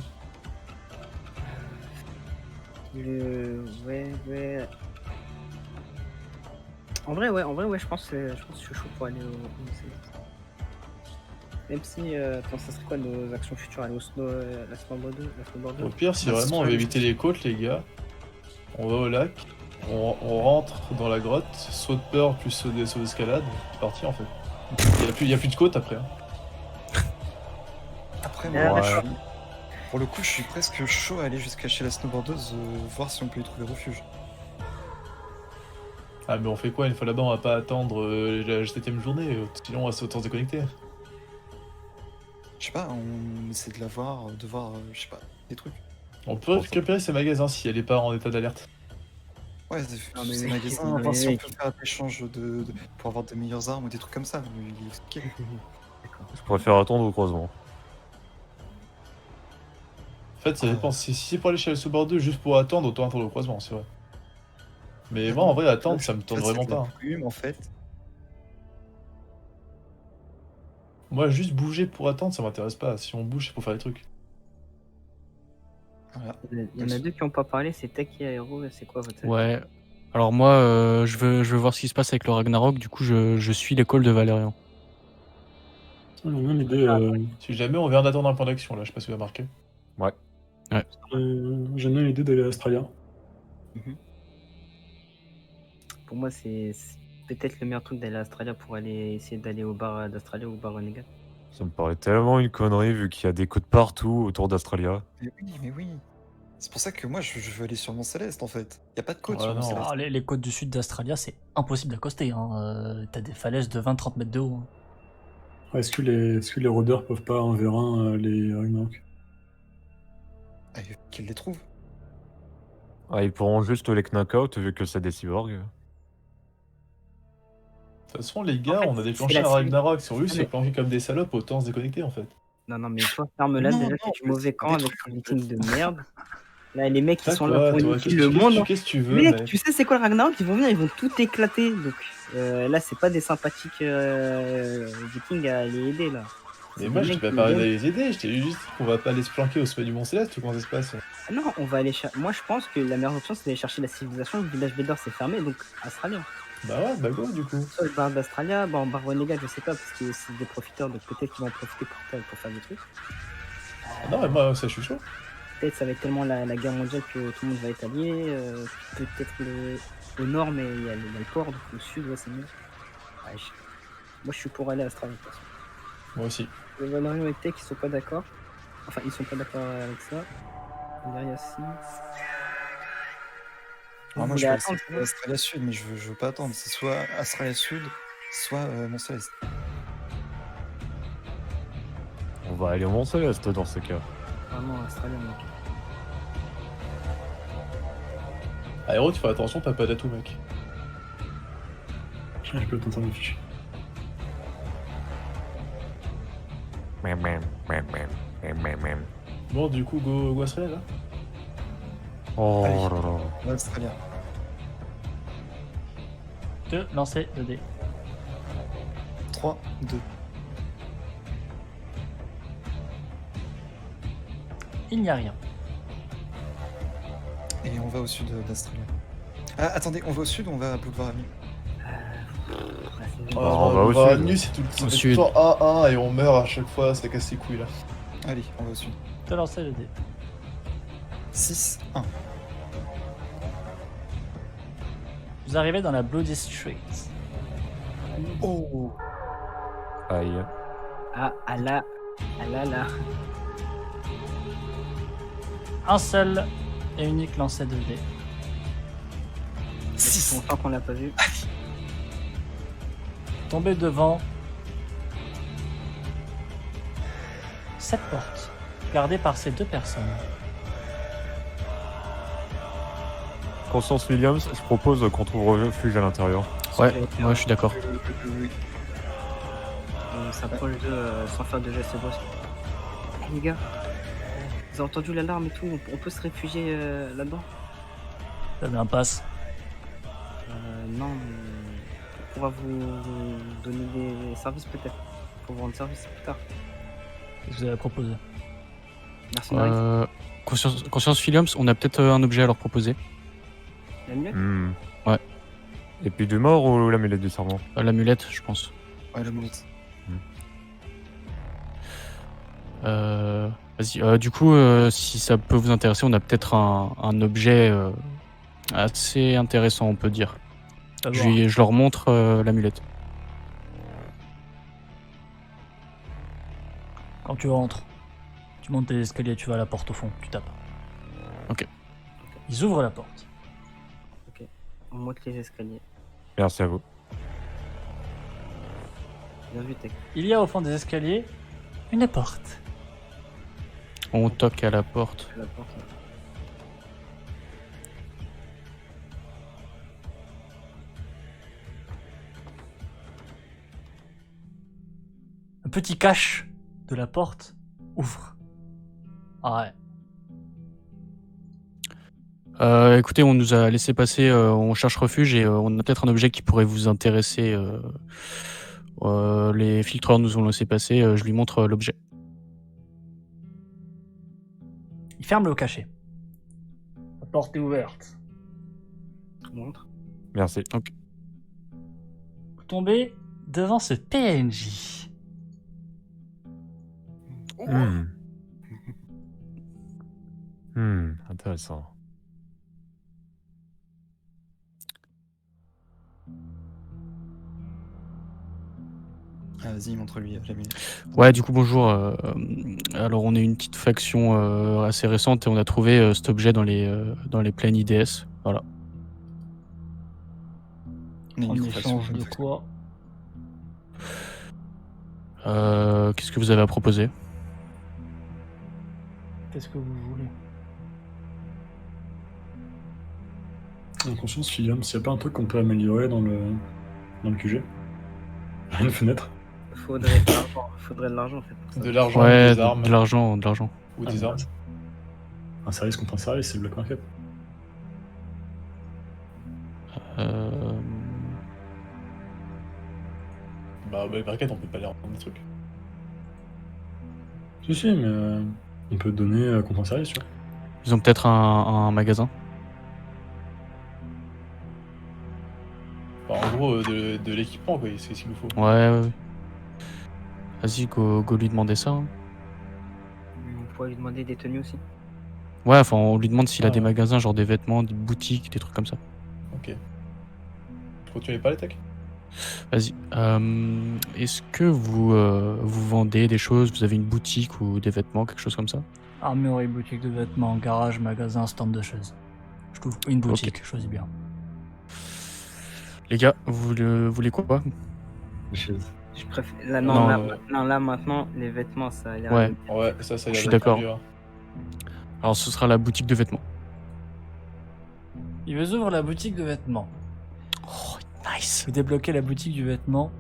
Ouais. En vrai, je pense que je suis chaud pour aller au Céleste. Même si, attends, ça serait quoi nos actions futures? Aller au la snowboard 2? Au pire, si Bah, vraiment on c'est veut sûr, éviter les côtes, les gars, on va au lac, on rentre dans la grotte, saut de peur plus saut d'escalade, c'est parti en fait. Il y a plus de côte après. Hein. Après, Ouais. moi, pour le coup, je suis presque chaud à aller jusqu'à chez la snowboardeuse, voir si on peut y trouver refuge. Ah, mais on fait quoi une fois là-bas? On va pas attendre la 7ème journée, sinon on va autant se déconnecter. Je sais pas, on essaie de la voir, de voir, je sais pas, des trucs. On peut récupérer ces magasins si elle est pas en état d'alerte. Ouais, Non, mais ces mec, magasins, non, mais voir si on mec. peut faire un échange pour avoir des meilleures armes ou des trucs comme ça. Il expliquait. Je préfère attendre au croisement. En fait, ça dépend. Si c'est pour aller chez le Subar 2 juste pour attendre, autant attendre au croisement, c'est vrai. Mais moi, en vrai, attendre, ça me tente vraiment pas. Plume, en fait. Moi, juste bouger pour attendre, ça m'intéresse pas. Si on bouge, c'est pour faire des trucs. Voilà. Il y en a deux qui ont pas parlé, c'est Tech et Aero, c'est quoi votre avis? Ouais. Alors moi, je veux voir ce qui se passe avec le Ragnarok. Du coup, je suis l'école de Valérian. J'aime bien l'idée. Si jamais on vient d'attendre un point d'action, là, je sais pas si vous avez remarqué. J'aime bien l'idée d'aller à Australia. Pour moi, c'est peut-être le meilleur truc d'aller à Australia pour aller essayer d'aller au bar d'Australia ou au bar Renegade. Ça me paraît tellement une connerie vu qu'il y a des côtes partout autour d'Astralia. Mais oui. C'est pour ça que moi, je veux aller sur Mont Céleste, en fait. Y a pas de côte Ouais, sur Mont non. Céleste. Ah, les côtes du sud d'Australia, c'est impossible d'accoster. Hein. T'as des falaises de 20-30 mètres de haut. Hein. Ouais, est-ce que les rôdeurs peuvent pas un vers un les Ragnarok? Ah, il faut qu'ils les trouvent. Ah, ils pourront juste les knock-out vu que c'est des cyborgs. De toute façon, les gars, En fait, on a déclenché c'est la un Ragnarok. Si on veut se Mais- planquer comme des salopes, autant se déconnecter en fait. Non, mais toi, ferme-la, Non, déjà, non, c'est du mais mauvais c'est camp des avec trucs, ces en fait. vikings de merde. Là, les mecs, ils sont Toi, là pour toi, unifier le monde. Qu'est-ce que tu veux, Mec, mec tu sais, c'est quoi le Ragnarok? Ils vont venir, ils vont tout éclater. Donc là, c'est pas des sympathiques vikings à les aider, là. Mais C'est moi, des je t'ai mecs pas qui parlé viennent- d'aller les aider, je t'ai dit juste qu'on va pas aller se planquer au sommet du Mont Céleste ou comment ça se passe. Ah non, on va aller chercher. Moi, je pense que la meilleure option, c'est d'aller chercher la civilisation. Le village Bédor, c'est fermé, donc Australia. Bah ouais, bah go du coup. Soit le bar d'Australia, bon, bar Renegade, je sais pas, parce que c'est des profiteurs, donc peut-être qu'ils vont en profiter pour faire des trucs. Ah non, mais moi, ça, je suis chaud. Peut-être ça va être tellement la guerre mondiale que tout le monde va être allié. Peut-être au nord, mais il y a le port, donc au sud, ouais, c'est mieux. Ouais, moi, je suis pour aller à Australie. De toute façon. Moi aussi. Les Valérian et Tech, ils sont pas d'accord. Enfin, ils sont pas d'accord avec ça. Derrière, si. Ah, moi, Vous je voulez veux attendre, essayer Australia Sud, mais je veux pas attendre. C'est soit Australia Sud, soit Mont Céleste. On va aller au Mont Céleste dans ce cas. Vraiment, Australie, mec. Aéro, tu fais attention, t'as pas d'atout, mec. Je peux t'entendre afficher. Bon, du coup, go Australia là. Oh Allez. là là. Ouais, Australia. 2, lancer 2 dés. 3, 2. Il n'y a rien. Et on va au sud d'Australia. Ah, attendez, on va au sud ou on va à Boulevard Avenue? on va au Boulevard sud. Avenue, c'est tout Au c'est sud. tout le temps 1-1 et on meurt à chaque fois, ça casse les couilles là. Allez, on va au sud. De lancer le dé. 6, 1. Vous arrivez dans la Bloody Street. Oh! Aïe. Ah là. Un seul et unique lancer de dés. Ça fait longtemps qu'on l'a pas vu. Tombé devant cette porte, gardée par ces deux personnes. Conscience Williams, je propose qu'on trouve refuge à l'intérieur. Ouais, moi je suis d'accord. On s'approche sans faire de gestes brusques. Eh, les gars, vous avez entendu l'alarme et tout, on peut se réfugier là-dedans? Ça met un passe. Non, mais on pourra vous donner des services peut-être. Pour vous rendre service plus tard. Qu'est-ce que vous avez proposé? Merci Marie. Conscience Williams, on a peut-être un objet à leur proposer. La mieux? Hmm. Ouais. Et puis du mort ou l'amulette du serment? L'amulette, je pense. Ouais, le moulette. Vas-y. Du coup, si ça peut vous intéresser, on a peut-être un objet assez intéressant, on peut dire. Je leur montre l'amulette. Quand tu rentres, Tu montes les escaliers, tu vas à la porte au fond, tu tapes. Ok. Ils ouvrent la porte. On monte les escaliers. Merci à vous. Bien vu, Tech. Il y a au fond des escaliers une porte. On toque à la porte. La porte. Là. Un petit cache de la porte ouvre. Ah ouais. Écoutez, on nous a laissé passer, on cherche refuge et on a peut-être un objet qui pourrait vous intéresser. Les filtreurs nous ont laissé passer, je lui montre l'objet. Il ferme le cachet. La porte est ouverte. On montre. Merci. Vous tombez devant ce PNJ. Intéressant. Ah, vas-y, montre-lui la minute. Ouais, du coup, bonjour. Alors, on est une petite faction assez récente et on a trouvé cet objet dans les plaines IDS. Voilà. On est une En microfaction, échange de quoi? Qu'est-ce que vous avez à proposer? Qu'est-ce que vous voulez? En conscience, Philium, s'il n'y a pas un truc qu'on peut améliorer dans le QG? Une fenêtre? Faudrait de l'argent en fait pour ça. De l'argent, Ouais, des armes. de l'argent. Ou Ah, des armes. Un service contre un service, c'est le Black Market. Bah, les braquettes, on peut pas les rendre des trucs. Si, mais on peut donner contre un service, tu vois. Ils ont peut-être un magasin. Bah, en gros, de l'équipement, quoi, c'est ce qu'il nous faut. Ouais. Vas-y, go lui demander ça. Hein. On pourrait lui demander des tenues aussi. Ouais, enfin, on lui demande s'il a Ah, des ouais. magasins, genre des vêtements, des boutiques, des trucs comme ça. Ok. Je continue pas les tech? Vas-y. Est-ce que vous vendez des choses? Vous avez une boutique ou des vêtements, quelque chose comme ça? Armurerie, boutique de vêtements, garage, magasin, stand de chaises. Je trouve une boutique, choisis bien. Les gars, vous voulez quoi? Je préfère. Non, Là maintenant, les vêtements, ça a l'air. Ouais. Ouais, ça a Je l'air suis d'être d'accord. mieux, hein. Alors, ce sera la boutique de vêtements. Il vous ouvre la boutique de vêtements. Oh, nice! Vous débloquez la boutique du vêtement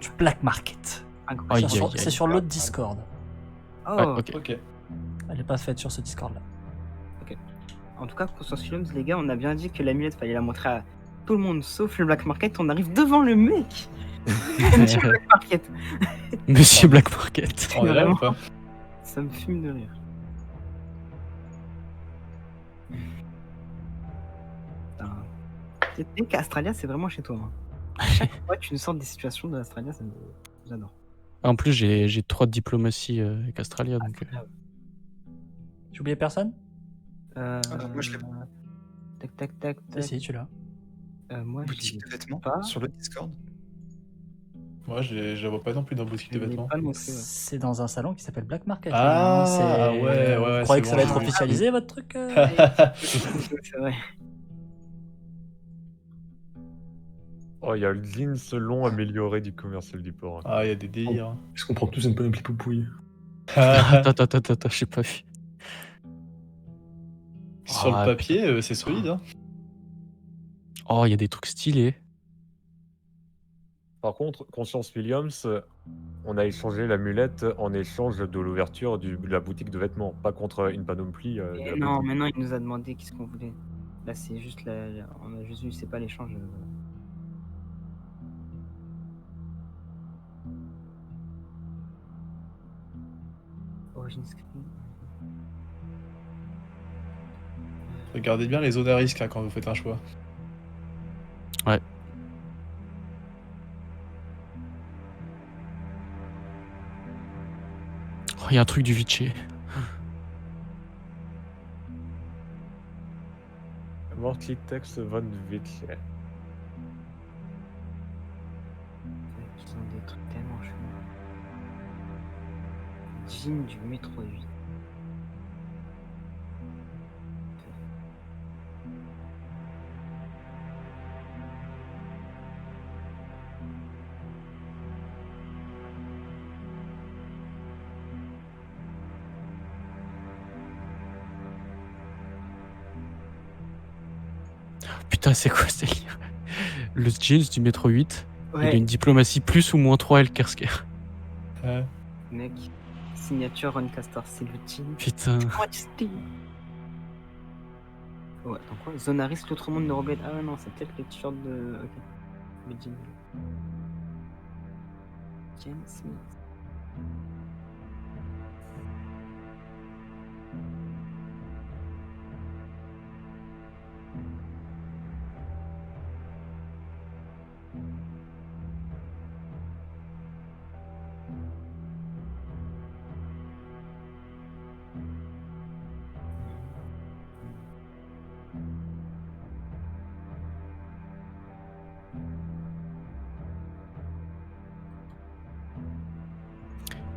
du Black Market. Incroyable. Aïe, aïe, C'est aïe. sur l'autre Discord. Oh, Ouais, ok. Ok. Elle est pas faite sur ce Discord là. En tout cas, Conscience Films, les gars, on a bien dit que l'amulette, fallait la montrer à tout le monde sauf le Black Market. On arrive devant le mec du Black Market. Monsieur Black Market. On est là ou pas? Ça me fume de rire. Putain. Dès qu'Astralia, c'est vraiment chez toi. Hein. À chaque fois, tu nous sors des situations de l'Astralia, j'adore. En plus, j'ai 3 diplomaties avec Astralia, donc... J'ai oublié personne? moi, je l'ai Tac. Si, tu l'as. Moi, je Boutique de vêtements pas. sur le Discord. Moi, je la vois pas non plus dans la boutique de l'ai vêtements. pas montré, ouais. C'est dans un salon qui s'appelle Black Market. Ah, c'est... ouais, Vous ouais, croyez que c'est ça va bon. être officialisé votre truc C'est vrai. Oh, il y a le lean selon amélioré du commercial du port. Ah, il y a des délires. hein. Est-ce qu'on prend tous une panoplie poupouille? Attends, j'ai pas vu. Sur Ah, le papier, c'est solide. Hein. Oh, il y a des trucs stylés. Par contre, Conscience Williams, on a échangé l'amulette en échange de l'ouverture de la boutique de vêtements, pas contre une panoplie. De la Non, boutique. maintenant, il nous a demandé qu'est-ce qu'on voulait. Là, c'est juste on a juste vu, c'est pas l'échange. Voilà. Origin screen. Regardez bien les zones à risque hein, quand vous faites un choix. Ouais. Oh, il y a un truc du Vichy. Mortlitex von Witch. Ils ont des trucs tellement chelous. Jean du métro 8. Putain, c'est quoi ce délire? Le Jeans du métro 8, il a Ouais, une diplomatie plus ou moins 3 Elkersker. Ouais. mec. Signature Runcaster, c'est le Jean. Putain. Ouais, attends quoi? Zonaris, l'autre monde ne rebelle. Ah ouais, non, c'est peut-être le t-shirt de. Ok. Le Jean. James Smith.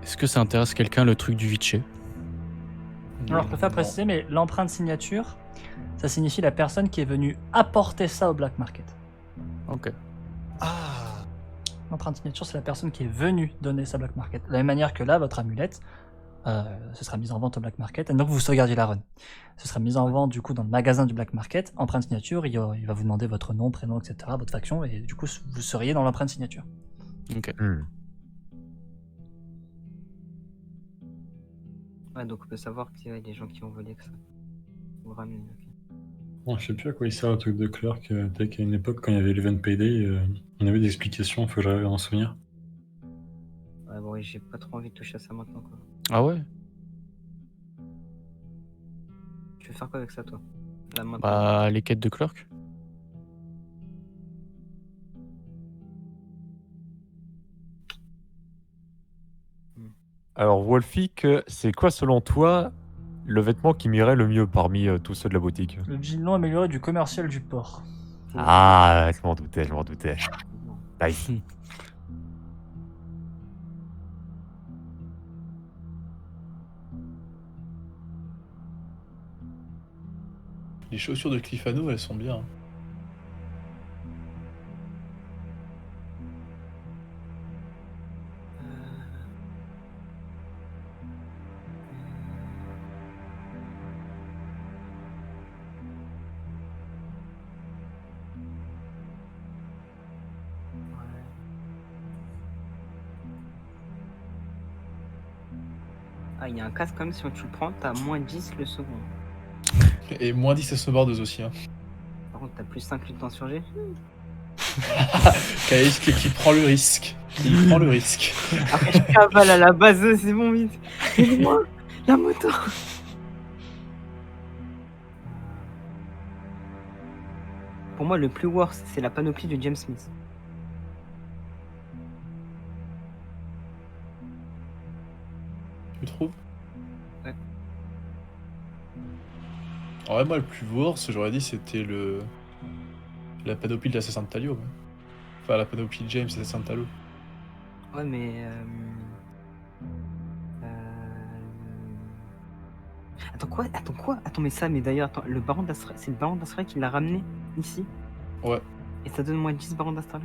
Est-ce que ça intéresse quelqu'un le truc du Vichy? Alors, je préfère Non. préciser, mais l'empreinte signature, ça signifie la personne qui est venue apporter ça au black market. Ok. Ah, L'empreinte signature, c'est la personne qui est venue donner ça au black market. De la même manière que là, votre amulette, ce sera mise en vente au black market, et donc vous sauvegardiez la run. Ce sera mis en vente du coup dans le magasin du black market. Empreinte signature, il va vous demander votre nom, prénom, etc., votre faction, et du coup, vous seriez dans l'empreinte signature. Ok. Ouais, donc on peut savoir qu'il y a des gens qui ont volé que ça. Ou ramené. Ok. Bon, je sais plus à quoi il sert le truc de clerc. Peut-être qu'à une époque, quand il y avait l'event payday, on avait des explications, faut que j'arrive à en souvenir. Ouais, bon, j'ai pas trop envie de toucher à ça maintenant, quoi. Ah ouais? Tu veux faire quoi avec ça, toi? Là, maintenant. Bah, les quêtes de clerc. Alors, Wolfik, c'est quoi selon toi le vêtement qui m'irait le mieux parmi tous ceux de la boutique? Le jean long amélioré du commercial du port. Ah, je m'en doutais, je m'en doutais. Non. Nice. Les chaussures de Cliffano, elles sont bien. Ah, il y a un casque quand même, si tu le prends, t'as moins 10 le second. Et moins 10 à snowboardeuse aussi. Hein. Par contre, t'as plus 5 luttes d'insurgés. Kaïs qui prend le risque. Il prend le risque. Après, je cavale à la base, c'est bon, vite. Aide-moi, la moto. Pour moi, le plus worst, c'est la panoplie de James Smith. Tu trouves? Ouais. En vrai, moi, le plus worst, j'aurais dit, c'était la panoplie de l'assassin de Talio. Ouais. Enfin, la panoplie de James, l'assassin de Talio. Ouais, mais. Attends, quoi? Attends, mais ça, mais d'ailleurs, attends, le baron d'Astral, c'est le baron d'Astral qui l'a ramené ici? Ouais. Et ça donne moins 10 barons d'Astral?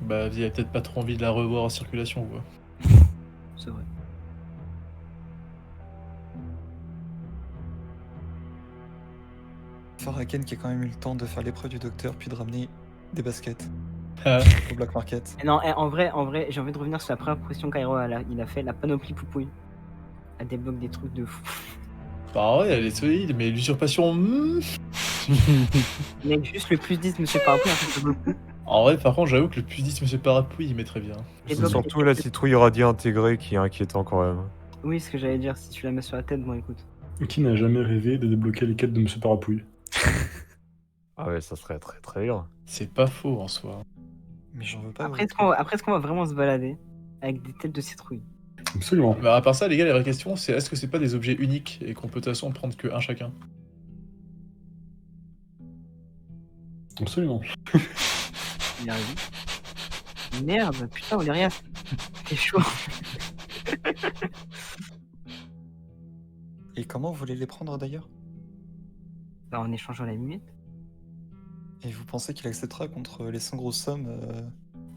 Bah, il a peut-être pas trop envie de la revoir en circulation, quoi. C'est vrai. Faraken qui a quand même eu le temps de faire l'épreuve du docteur puis de ramener des baskets Ah, au black market. Non, en vrai, j'ai envie de revenir sur la première question qu'Aero il a fait, la panoplie poupouille. Elle débloque des trucs de fou. bah ouais, elle est solide, mais l'usurpation... Mais juste le plus 10, monsieur Parapluie, en fait, ça vaut le coup. En vrai, par contre, j'avoue que le plus 10 Monsieur Parapluie, il mettrait bien. Et C'est donc, surtout la citrouille radie intégrée qui est inquiétant quand même. Oui, ce que j'allais dire, si tu la mets sur la tête, bon écoute. Qui n'a jamais rêvé de débloquer les quêtes de Monsieur Parapouille? Ah ouais, ça serait très très bien. C'est pas faux en soi. Mais j'en veux pas. Après, est-ce qu'on va vraiment se balader avec des têtes de citrouille? Absolument. Mais à part ça, les gars, la vraie question, c'est est-ce que c'est pas des objets uniques et qu'on peut de toute façon prendre que un chacun? Absolument. Il arrive. Merde, putain, on est rien. C'est chaud. Et comment vous voulez les prendre d'ailleurs? Bah, en échangeant la minute. Et vous pensez qu'il acceptera contre les 100 grosses sommes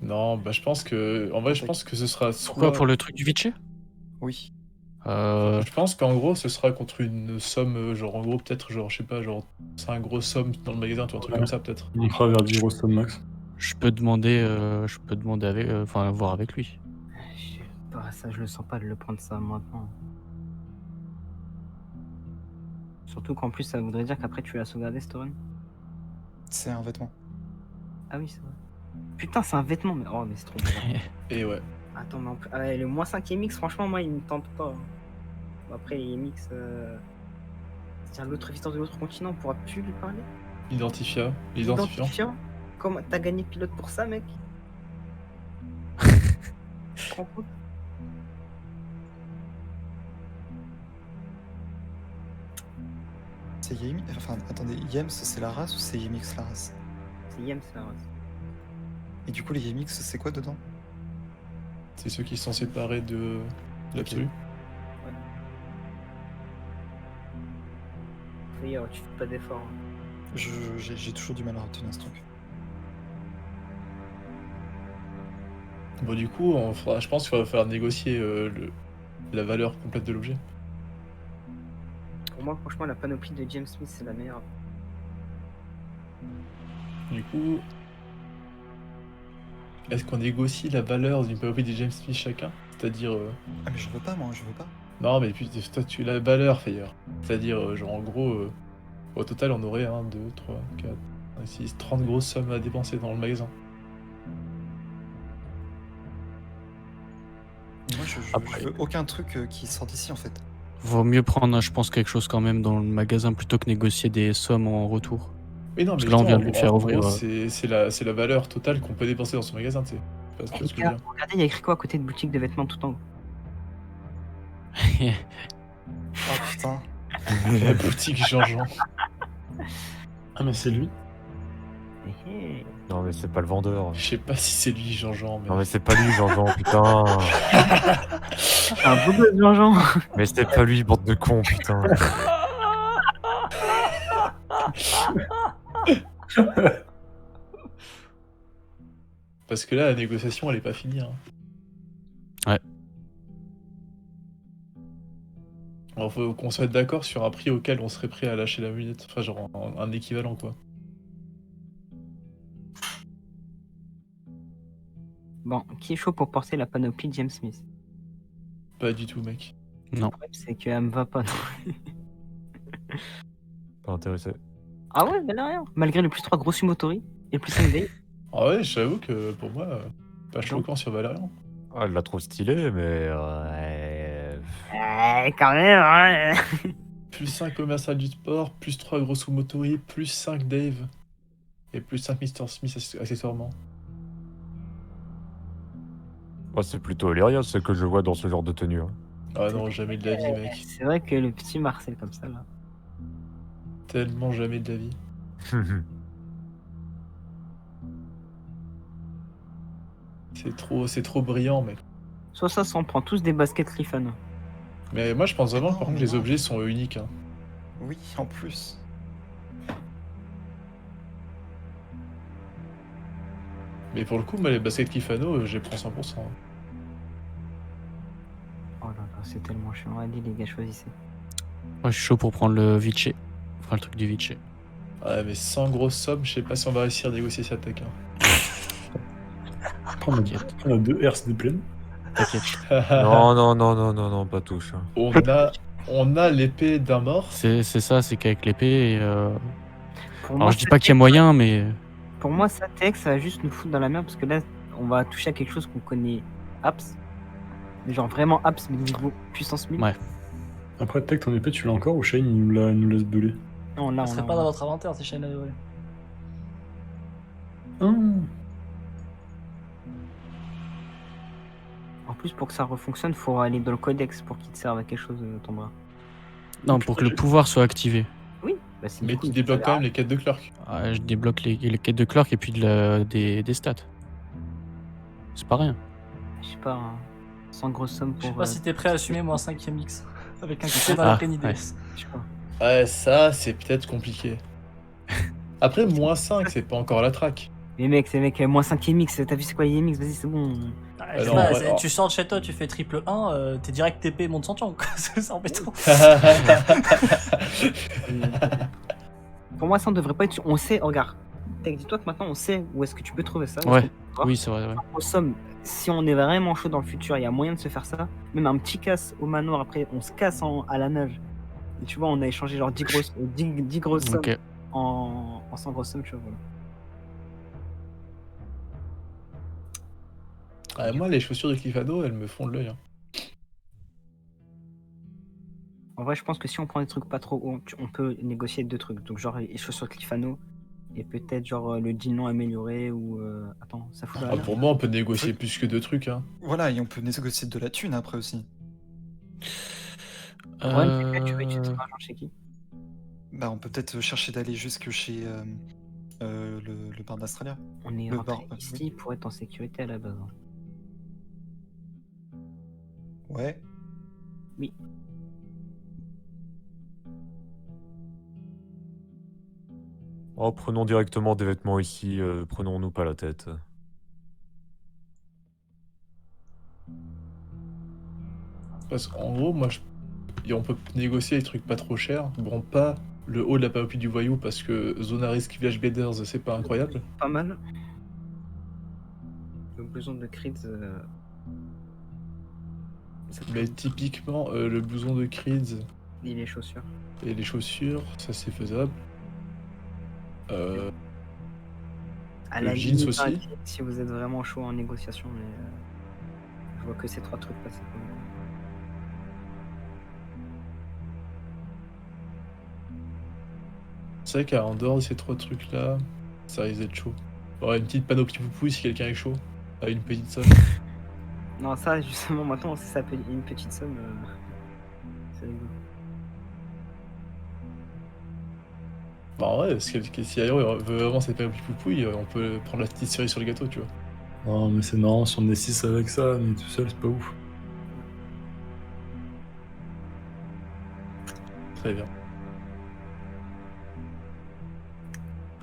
Non, bah je pense que. En vrai, je Attaque. pense que ce sera Pourquoi soit. pour le truc du Vichy Oui. Je pense qu'en gros, ce sera contre une somme, genre en gros, peut-être, genre, je sais pas, genre 5 grosses sommes dans le magasin, tu vois, un truc Ouais. comme ça, peut-être. On fera vers 10 grosses sommes max. Je peux demander avec, enfin voir avec lui. Je sais pas, ça, je le sens pas de le prendre ça maintenant. Surtout qu'en plus, ça voudrait dire qu'après, tu l'as sauvegardé, cette run. C'est un vêtement. Ah oui, c'est vrai. Putain, c'est un vêtement, mais oh, mais c'est trop bizarre. Et ouais. Attends, mais le moins 5 MX, franchement, moi, il me tente pas. Bon, après, les MX, c'est-à-dire l'autre résistance de l'autre continent, on pourra plus lui parler. Identifiant. Identifiant. Comment t'as gagné pilote pour ça, mec? Tu te rends compte? C'est Yemix. Enfin, attendez, Yems, c'est la race ou c'est Yemix la race? C'est Yems, la race. Et du coup, les Yemix, c'est quoi dedans? C'est ceux qui sont séparés de l'absolu. D'ailleurs, tu fais pas d'effort. Hein. J'ai toujours du mal à retenir ce truc. Bon, du coup, je pense qu'il va falloir négocier la valeur complète de l'objet. Pour moi, franchement, la panoplie de James Smith, c'est la meilleure. Du coup, est-ce qu'on négocie la valeur d'une panoplie de James Smith chacun? C'est-à-dire. Ah, mais je veux pas, moi, je veux pas. Non, mais puis toi, tu la valeur, Fayer. C'est-à-dire, genre, en gros, au total, on aurait 1, 2, 3, 4, 5, 6, 30 grosses sommes à dépenser dans le magasin. Moi, je veux aucun truc qui sort d'ici, en fait. Vaut mieux prendre, je pense, quelque chose quand même dans le magasin plutôt que négocier des sommes en retour. Mais non, Parce mais que là, on vient de justement, lui faire en ouvrir, gros, c'est la valeur totale qu'on peut dépenser dans son magasin, tu sais. Je sais pas ce que je veux dire. Regardez, il y a écrit quoi à côté de boutique de vêtements tout en haut? Oh putain. La boutique Jean-Jean. Ah, mais c'est lui. Non, mais c'est pas le vendeur. Je sais pas si c'est lui, Jean-Jean, mais. Non, mais c'est pas lui, Jean-Jean, putain. Un beau gosse, Jean-Jean. Mais c'est pas lui, bande de cons, putain. Parce que là, la négociation, elle est pas finie. Hein. Ouais. Alors, faut qu'on soit d'accord sur un prix auquel on serait prêt à lâcher la lunette. Enfin, genre un équivalent, quoi. Bon, qui est chaud pour porter la panoplie de James Smith? Pas du tout, mec. Non. Le problème, c'est qu'elle me va pas. Pas intéressé. Ah ouais, ben rien. Malgré le plus 3 gros Sumotori et le plus 5 Day. Ah ouais, j'avoue que pour moi, pas choquant sur Valérian. Ah, elle la trouve stylée, mais. Quand même, hein. Plus 5 commercial du sport, plus 3 gros Sumotori, plus 5 Dave. Et plus 5 Mr. Smith accessoirement. Oh, c'est plutôt Aléria, ce que je vois dans ce genre de tenue. Hein. Ah non, jamais de la vie, mec. C'est vrai que le petit Marcel comme ça, là. Tellement jamais de la vie. C'est trop brillant, mec. Soit ça on prend tous des baskets Lifano. Mais moi, je pense vraiment, Non, par contre, que les non. objets sont uniques. Hein. Oui, en plus. Mais pour le coup, moi, les baskets Kifano, j'ai prends 100%. Hein. Oh là là, c'est tellement chiant. Allez, les gars, choisissez. Moi, je suis chaud pour prendre le Vichy. Enfin, le truc du Vichy. Ouais, mais sans grosse somme, je sais pas si on va réussir à négocier cette attaque. Hein. On a 2 RCD pleines. T'inquiète. Non, pas touche. Hein. on a l'épée d'un mort. C'est ça, c'est qu'avec l'épée. Pour Alors, je dis pas qu'il y a moyen, mais. Pour moi, ça, Tex, ça va juste nous foutre dans la merde parce que là, on va toucher à quelque chose qu'on connaît Apps. Mais genre vraiment Apps, mais niveau puissance 1000. Ouais. Après, Tech, ton épée, tu l'as encore ou Shane il nous laisse doler? Non, là, Ça on serait l'a, pas on dans l'a. votre inventaire, ces chaînes-là. Ouais. En plus, pour que ça refonctionne, faut aller dans le codex pour qu'il te serve à quelque chose, ton bras. Non, pour que le pouvoir soit activé. Oui, bah c'est Mais du coup, tu débloques ça quand verra. même les quêtes de Clerk. Ah, je débloque les quêtes de Clerk et puis des stats. C'est pas rien. Je sais pas, 100 grosses sommes Je sais pour. pas si t'es prêt à assumer moins 5ème X. Avec un clé dans la pénides. ouais. Je sais pas. Ouais, ça, c'est peut-être compliqué. Après, moins 5, c'est pas encore la track. Mais mec, c'est mec, moins 5 EMX, t'as vu c'est quoi les EMX? Vas-y, c'est bon. Je sais non, pas, ouais, alors- tu sors de chez toi, tu fais triple 1, t'es direct TP monte sans quoi. C'est embêtant. Pour moi, ça on devrait pas être. On sait, regarde. Tech, dis-toi que maintenant on sait où est-ce que tu peux trouver ça. où est-ce Ouais, qu'on peut voir. oui, c'est vrai. Ouais. En somme, si on est vraiment chaud dans le futur, il y a moyen de se faire ça. Même un petit casse au manoir, après on se casse à la nage. Et tu vois, on a échangé genre 10 grosses sommes Ok. en 100 grosses sommes, tu vois. Voilà. Ouais, moi, les chaussures de Clifano, elles me font de l'œil. Hein. En vrai, je pense que si on prend des trucs pas trop hauts, on peut négocier 2 trucs. Donc, genre les chaussures Clifano et peut-être genre le jean non amélioré ou. Attends, ça fout Ah, rien. pour moi, on peut négocier plus que 2 trucs. Hein. Voilà, et on peut négocier de la thune après aussi. Juan, tu veux utiliser ton argent chez qui? Bah, on peut peut-être chercher d'aller jusque chez le bar d'Astralia. On est Le rentré bar, ici pour être en sécurité à la base. Hein. Ouais. Oui. Oh, prenons directement des vêtements ici, prenons-nous pas la tête. Parce qu'en gros, moi, et on peut négocier des trucs pas trop chers. Bon, pas le haut de la panoplie du voyou, parce que Zonaris Village Bladers, c'est pas incroyable. Pas mal. Le blouson de Creed. Ça Mais peut- typiquement, le blouson de Creed Et les chaussures. et les chaussures, ça c'est faisable. À Le la jeans limite, aussi. hein, si vous êtes vraiment chaud en négociation, mais je vois que ces 3 trucs passer. Pour le coup. C'est vrai qu'en dehors de ces 3 trucs-là, ça risque d'être chaud. Bon, une petite panoplie poupouille si quelqu'un est chaud, à une petite somme. Non, ça justement, maintenant, ça peut une petite somme. C'est rigolo. Bah ouais, parce que si ailleurs veut vraiment cette panoplie poupouille, on peut prendre la petite cerise sur le gâteau, tu vois. Non, mais c'est marrant si on est 6 avec ça, mais tout seul, c'est pas ouf. Très bien.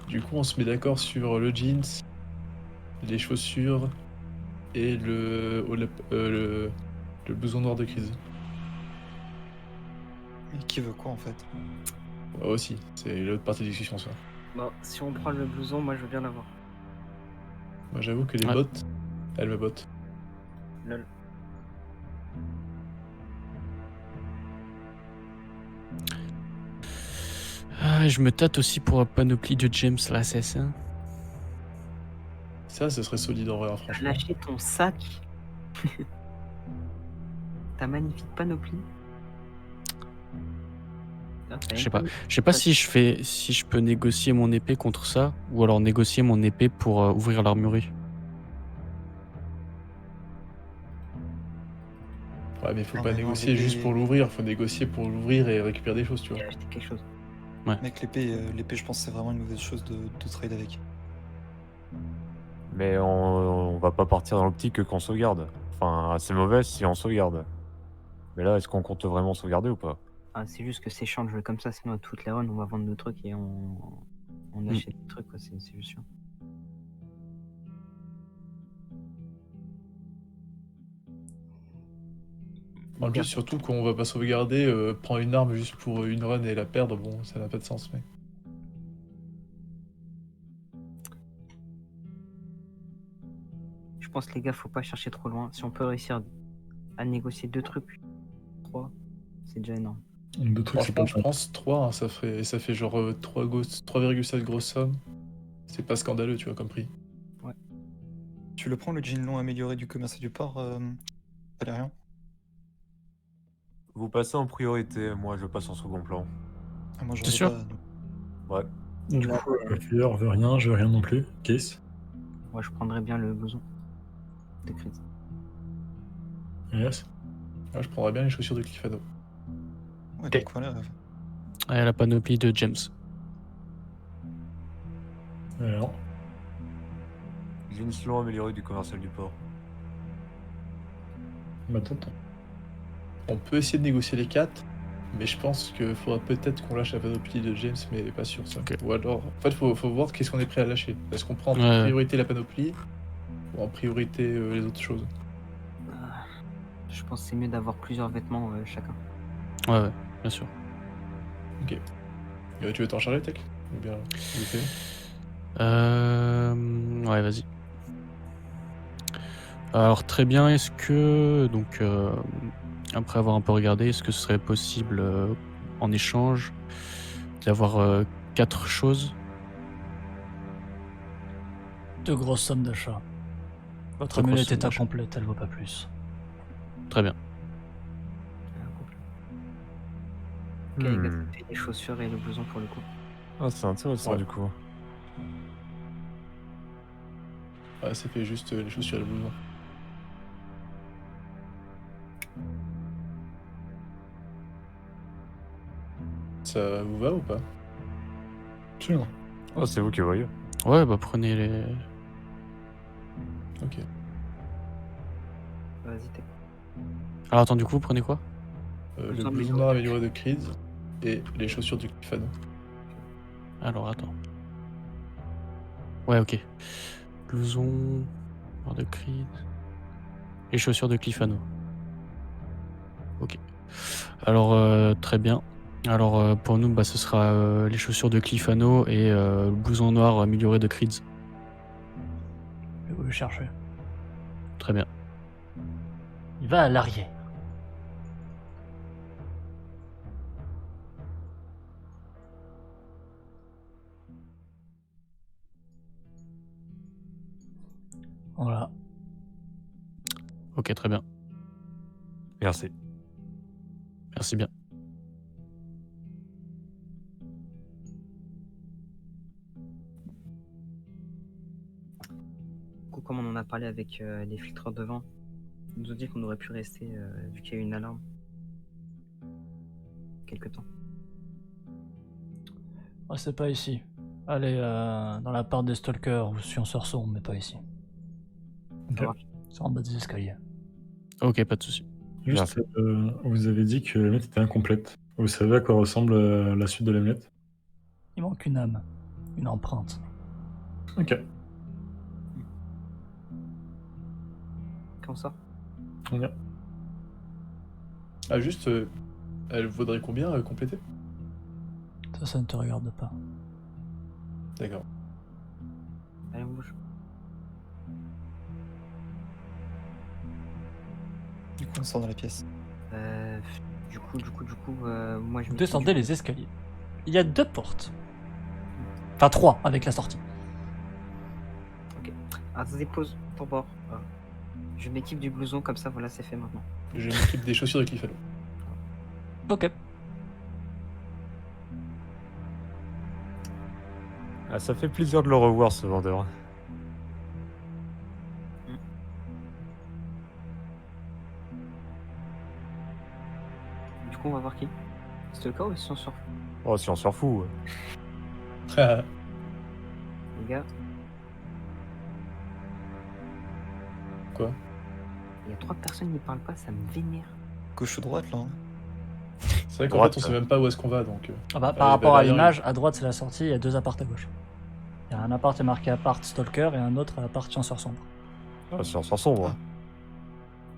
Du coup, on se met d'accord sur le jeans, les chaussures et le blouson noir de crise. Et qui veut quoi en fait? Ouais, aussi, c'est l'autre partie de discussion, ça. Bon, si on prend le blouson, moi je veux bien l'avoir. Moi, j'avoue que les Ouais. bottes, elles me bottent. Lol. Ah, je me tâte aussi pour la panoplie de James l'assassin. Ça, ce serait solide en vrai, hein, franchement. Lâcher ton sac. Ta magnifique panoplie. Putain, t'as Je sais une pas. panoplie. Je sais pas si je peux négocier mon épée contre ça, ou alors négocier mon épée pour ouvrir l'armurerie. Ouais, mais faut Ah, pas mais non, négocier l'épée- juste pour l'ouvrir, faut négocier pour l'ouvrir et récupérer des choses, tu vois. J'ai acheté quelque chose. Mec, l'épée, je pense que c'est vraiment une mauvaise chose de trade avec. Mais on va pas partir dans l'optique que qu'on sauvegarde. Enfin, c'est mauvais si on sauvegarde. Mais là, est-ce qu'on compte vraiment sauvegarder ou pas? Ah, c'est juste que c'est chiant de jouer comme ça, sinon à toutes les runs on va vendre nos trucs et on achète des trucs, quoi. C'est juste chiant. En plus, surtout qu'on va pas sauvegarder, prendre une arme juste pour une run et la perdre, bon, ça n'a pas de sens, mec. Je pense les gars, faut pas chercher trop loin. Si on peut réussir à négocier 2 trucs, 3, c'est déjà énorme. Deux trucs, c'est Franchement, pas je mal. pense 3, hein, ça fait genre 3,7 grosses sommes. C'est pas scandaleux, tu vois, comme prix. Tu le prends le jean long amélioré du commerce et du port, Valérian? Vous passez en priorité, moi je passe en second plan. Ah, moi j'en T'es ai sûr pas. donc. Ouais. Du coup, Filleur veut rien, je veux rien non plus. Case. Moi je prendrais bien le blouson de Creed. Yes. Moi, je prendrais bien les chaussures de Clifano. Ouais, Ok. donc voilà. Ouais, la panoplie de James. Alors, Jeans long amélioré du commercial du port. bah t'entends. On peut essayer de négocier les 4, mais je pense qu'il faudra peut-être qu'on lâche la panoplie de James, mais pas sûr ça. Ok. Ou alors, en fait, faut voir qu'est-ce qu'on est prêt à lâcher. Est-ce qu'on prend en Ouais. priorité la panoplie ou en priorité les autres choses? Je pense que c'est mieux d'avoir plusieurs vêtements chacun. Ouais, bien sûr. Tu veux t'en charger, Tech? Ou bien je le fais? Ouais, vas-y. Alors très bien, est-ce que, donc après avoir un peu regardé, est-ce que ce serait possible en échange d'avoir 4 choses? 2 grosses sommes d'achat. Votre Deux grosses amulette sommes est d'achat. incomplète, elle vaut pas plus. Très bien. Ok, les gars, Hmm. ça fait les chaussures et le blouson pour le coup. Ah, c'est intéressant Ouais. du coup. Ah, ça fait juste les chaussures et le blouson. Ça vous va ou pas? Sûr. Oh, c'est vous qui voyez. Ouais, bah prenez les... Ok. Vas-y, t'es. Alors attends, du coup, vous prenez quoi? Le Blouson blouson amélioré noir de amélioré de Creed et les chaussures du Clifano. Alors attends. Ouais, ok. Blouson, noir de Creed, les chaussures de Clifano. Ok. Alors très bien. Alors pour nous, bah, ce sera les chaussures de Clifano et le blouson noir amélioré de Creed. Je vais vous le chercher. Très bien. Il va à l'arrière. Voilà. Ok, très bien. Merci. Merci bien. Du coup, comme on en a parlé avec les filtreurs de vent, ils nous ont dit qu'on aurait pu rester vu qu'il y a eu une alarme. Quelque temps. Ouais, c'est pas ici. Allez dans la part des stalkers ou si on se ressort, mais pas ici. Ok. Ça marche. C'est en bas des escaliers. Ok, pas de souci. Juste, vous avez dit que l'amulette était incomplète. Vous savez à quoi ressemble la suite de l'amulette? Il manque une âme, une empreinte. Ok. Quand ça On y va. Ah, juste, elle vaudrait combien compléter? Ça ne te regarde pas. D'accord. Allez, on bouge. Du coup, on sort dans la pièce. Du coup, moi je Vous me descendez les escaliers. Il y a 2 portes. Enfin 3 avec la sortie. Ah, ça dépose ton bord. Ah. Je m'équipe du blouson comme ça, voilà, c'est fait maintenant. Je m'occupe des chaussures de Clifano. Ok. Ah, ça fait plaisir de le revoir ce vendeur. Du coup, on va voir qui. C'est le cas ou si on sort Oh, si on s'en fout. les gars? Quoi? Il y a 3 personnes qui parlent pas, ça me vénère. Gauche ou droite, là hein. C'est vrai qu'en Droite. fait, on sait même pas où est-ce qu'on va, donc... Ah bah, Allez, par rapport à derrière, l'image, à droite c'est la sortie, il y a 2 apparts à gauche. Il y a un appart qui est marqué appart stalker et un autre appart chanceur sombre. Ah, si on s'en sombre.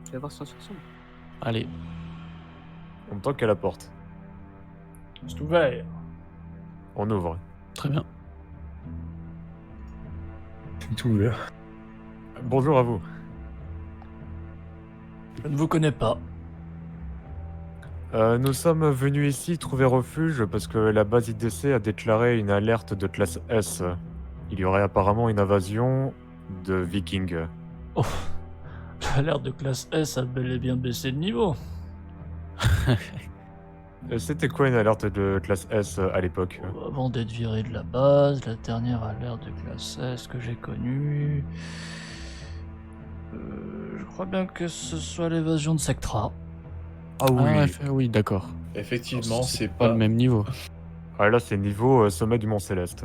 Tu vas voir si on se ressemble. Allez. On toque à la porte. C'est ouvert. On ouvre. Très bien. C'est tout ouvert. Bonjour à vous. Je ne vous connais pas. Nous sommes venus ici trouver refuge parce que la base IDC a déclaré une alerte de classe S. Il y aurait apparemment une invasion de vikings. Oh, l'alerte de classe S a bel et bien baissé de niveau. C'était quoi une alerte de classe S à l'époque? Avant d'être viré de la base, la dernière alerte de classe S que j'ai connue. Je crois bien que ce soit l'évasion de Sectra. Ah oui. Oui, d'accord. Effectivement, c'est Pas le même niveau. Ah, là, c'est niveau sommet du Mont Céleste.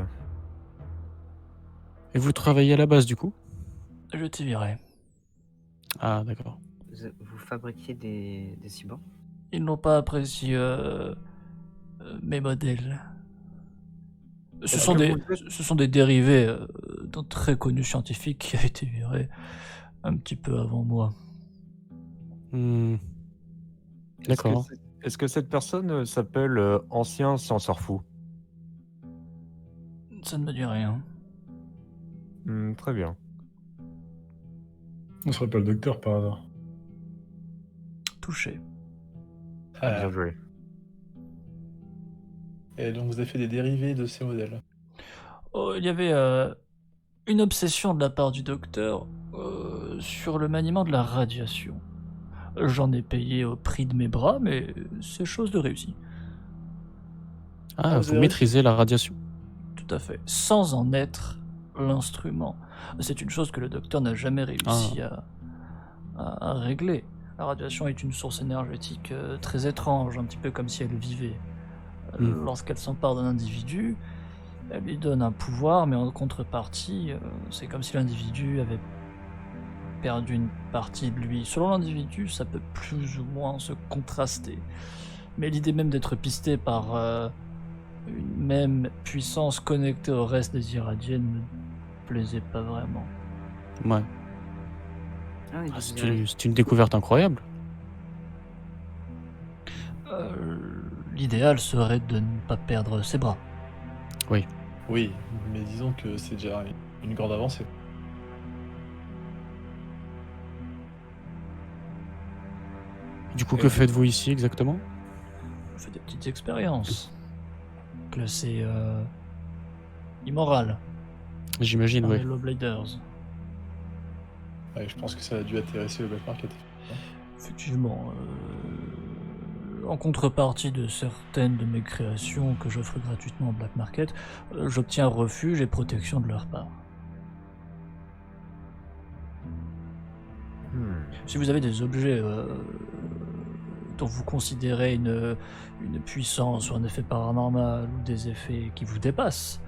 Et vous travaillez à la base du coup? Je t'y virai. Ah, d'accord. Vous fabriquiez des cyborgs? Ils n'ont pas apprécié mes modèles. Ce sont des dérivés d'un très connu scientifique qui a été viré un petit peu avant moi. Hmm. D'accord. Est-ce que cette personne s'appelle Ancien Censeur Fou? Ça ne me dit rien. Très bien. On serait pas le docteur par hasard. Touché. Bien joué. Et donc vous avez fait des dérivés de ces modèles. Oh, il y avait une obsession de la part du docteur sur le maniement de la radiation. J'en ai payé au prix de mes bras, mais c'est chose de réussie. Ah, vous vous avez maîtrisez la radiation. Tout à fait. Sans en être l'instrument. C'est une chose que le docteur n'a jamais réussi à régler. La radiation est une source énergétique très étrange, un petit peu comme si elle vivait. Lorsqu'elle s'empare d'un individu, elle lui donne un pouvoir, mais en contrepartie, c'est comme si l'individu avait perdu une partie de lui. Selon l'individu, ça peut plus ou moins se contraster. Mais l'idée même d'être pisté par une même puissance connectée au reste des Irradiens ne me plaisait pas vraiment. Ouais. Ah oui, Ah, donc, c'est une découverte incroyable. L'idéal serait de ne pas perdre ses bras. Oui, mais disons que c'est déjà une grande avancée. Du coup, que faites-vous ici exactement? Je fais des petites expériences. Classées immorales J'imagine, par oui. les Lowbladers. Ouais, je pense que ça a dû intéresser le black market. Effectivement, en contrepartie de certaines de mes créations que j'offre gratuitement au black market, j'obtiens refuge et protection de leur part. Si vous avez des objets dont vous considérez une puissance ou un effet paranormal ou des effets qui vous dépassent,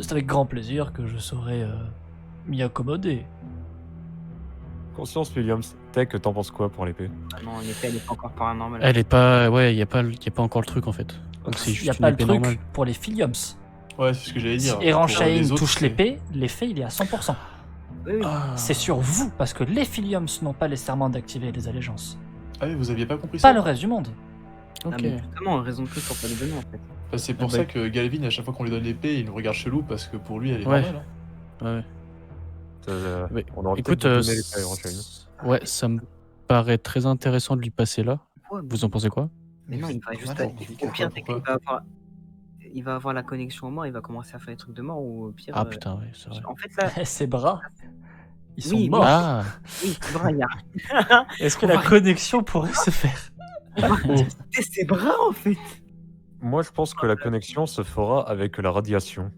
c'est avec grand plaisir que je saurai m'y accommoder. Conscience Williams, Tech, t'en penses quoi pour l'épée? Ah non, l'épée, elle est pas encore paranormale. Elle est pas. Ouais, y a pas encore le truc en fait. Donc c'est Il juste n'y a une pas le épée truc normale. pour les Philiums. Ouais, c'est ce que j'allais Si dire. Eran Pour Shaheen les autres, touche c'est- l'épée, l'effet il est à 100%. Oui, oui. Ah. C'est sur vous, parce que les Philiums n'ont pas les serments d'activer les allégeances. Ah oui, vous aviez pas compris Pas ça? le reste du monde. Ah, Ok. mais justement, raison de plus pour pas les donner en fait. Bah, c'est pour Ah bah. ça que Galvin, à chaque fois qu'on lui donne l'épée, il nous regarde chelou parce que pour lui, elle est Ouais. normale. hein. Ouais. Mais On aurait écoute, peut-être dû donner l'épée à Iron Shaheen. ouais, ça me paraît très intéressant de lui passer là. Ouais, Vous en pensez quoi? mais non, il va juste. Voilà, Au pire, c'est qu'il va avoir. Il va avoir la connexion au mort, il va commencer à faire des trucs de mort ou au pire. Ah putain, ouais, c'est vrai. En fait, là, Ses bras, ils sont Oui, mais- morts. Ah, oui, c'est vrai, il y a. Est-ce que la connexion pourrait se faire? Tester ses bras en fait. Moi, je pense que la connexion se fera avec la radiation.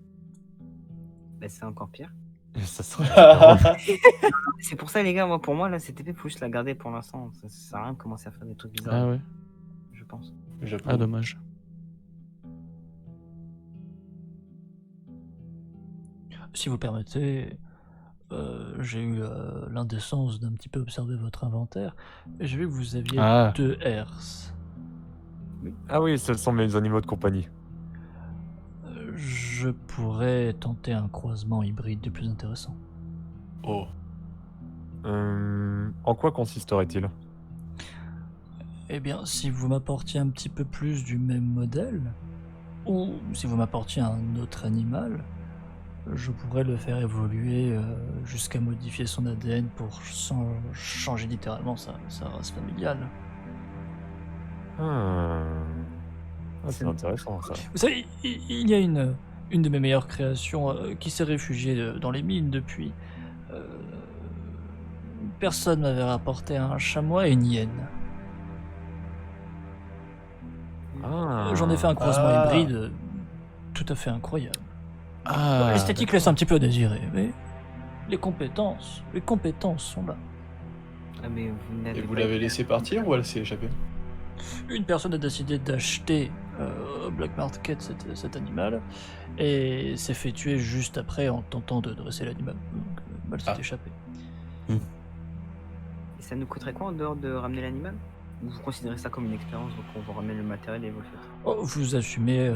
Bah, c'est encore pire. Et ça serait... C'est pour ça, les gars, pour moi, là, cette épée, faut juste la garder pour l'instant. Ça sert à rien de commencer à faire des trucs bizarres, ah ouais. je pense. J'approuve. Ah dommage. Si vous permettez, j'ai eu l'indécence d'un petit peu observer votre inventaire. Et j'ai vu que vous aviez Ah. 2 Rs. Ah oui, ce sont mes animaux de compagnie. Je pourrais tenter un croisement hybride du plus intéressant. Oh. En quoi consisterait-il? Eh bien, si vous m'apportiez un petit peu plus du même modèle, ou si vous m'apportiez un autre animal, je pourrais le faire évoluer jusqu'à modifier son ADN pour changer littéralement sa race familiale. Ah, c'est intéressant ça. Vous savez, il y a une de mes meilleures créations qui s'est réfugiée dans les mines depuis. Personne m'avait rapporté un chamois et une hyène. Ah. J'en ai fait un croisement Ah. hybride tout à fait incroyable. Ah. L'esthétique laisse un petit peu à désirer, mais les compétences sont là. Ah, mais vous n'avez Et vous pas l'avez été- laissé partir ou elle s'est échappée? Une personne a décidé d'acheter au Black Market cet animal et s'est fait tuer juste après en tentant de dresser l'animal. Donc l'animal s'est Ah. échappé. Et ça nous coûterait quoi en dehors de ramener l'animal? vous considérez ça comme une expérience, donc on vous ramène le matériel et vous le faites. Oh, vous assumez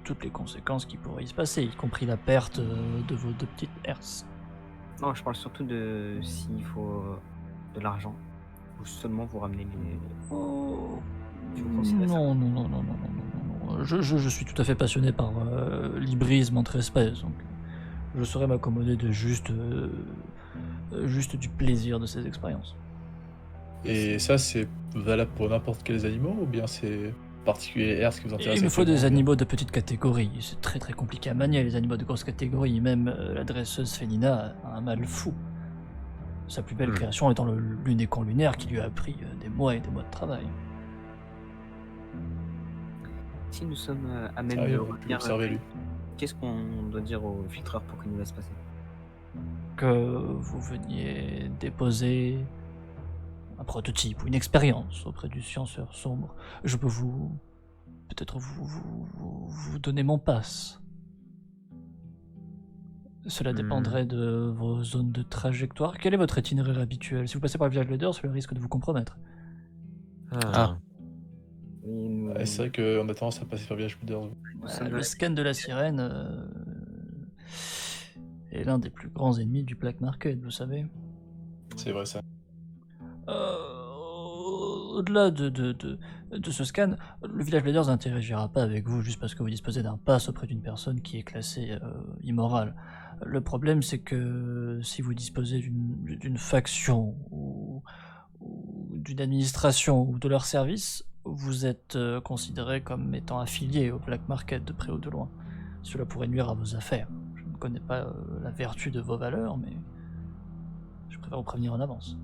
toutes les conséquences qui pourraient y se passer, y compris la perte de vos 2 petites herses. Non, je parle surtout de s'il faut de l'argent, ou seulement vous ramenez les... Oh. Si vous considérez ça. Non. Je suis tout à fait passionné par l'hybrisme entre espèces, donc je saurais m'accommoder de juste du plaisir de ces expériences. Et ça, c'est valable pour n'importe quels animaux ou bien c'est particulier R ce qui vous intéresse? Il me faut des actuellement? animaux de petite catégorie, c'est très très compliqué à manier les animaux de grosse catégorie, même la dresseuse Félina a un mal fou. Sa plus belle création étant le lunécon lunaire qui lui a appris des mois et des mois de travail. Si nous sommes à même Ah oui, de on peut revenir, l'observer lui. qu'est-ce qu'on doit dire au filtreur pour qu'il nous laisse passer? Que vous veniez déposer un prototype ou une expérience auprès du scienceur sombre. Je peux peut-être vous donner mon pass. Cela dépendrait de vos zones de trajectoire. Quel est votre itinéraire habituel? Si vous passez par le village Leader, cela risque de vous compromettre. Et nous, Ouais, c'est vrai qu'on a tendance à passer par village leader. nous sommes Le scan de la sirène est l'un des plus grands ennemis du Black Market, vous savez. C'est vrai ça. Au-delà de ce scan, le village Leaders n'interagira pas avec vous juste parce que vous disposez d'un pass auprès d'une personne qui est classée immorale. Le problème, c'est que si vous disposez d'une faction ou d'une administration ou de leur service, vous êtes considéré comme étant affilié au Black Market de près ou de loin. Cela pourrait nuire à vos affaires. Je ne connais pas la vertu de vos valeurs, mais je préfère vous prévenir en avance.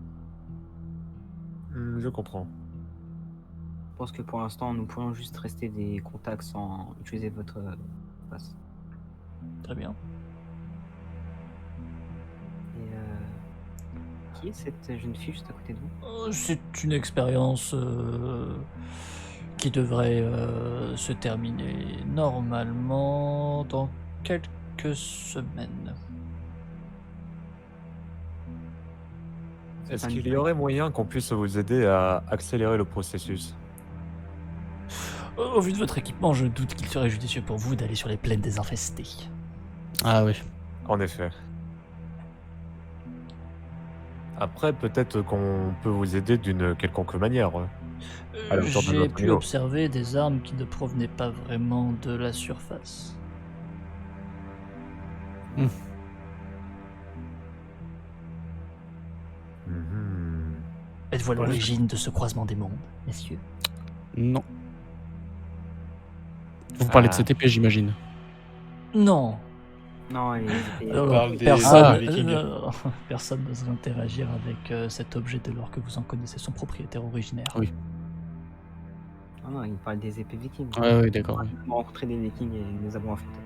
Je comprends. Je pense que pour l'instant, nous pourrions juste rester des contacts sans utiliser votre passe. Très bien. Et qui est cette jeune fille juste à côté de vous? C'est une expérience qui devrait se terminer normalement dans quelques semaines. Est-ce qu'il y aurait moyen qu'on puisse vous aider à accélérer le processus? Au vu de votre équipement, je doute qu'il serait judicieux pour vous d'aller sur les plaines désinfestées. Ah oui. En effet. Après, peut-être qu'on peut vous aider d'une quelconque manière. À la hauteur de J'ai notre pu niveau. observer des armes qui ne provenaient pas vraiment de la surface. Êtes-vous à l'origine de ce croisement des mondes, messieurs? Non. Vous parlez de cette épée, j'imagine. Non. Non, elle est... Alors, parle des personne, Vikings. personne n'oserait interagir avec cet objet dès lors que vous en connaissez son propriétaire originaire. Oui. Ah non, il parle des épées vikings. Ouais, d'accord. Oui. Nous avons rencontré des vikings et nous les avons affrontés.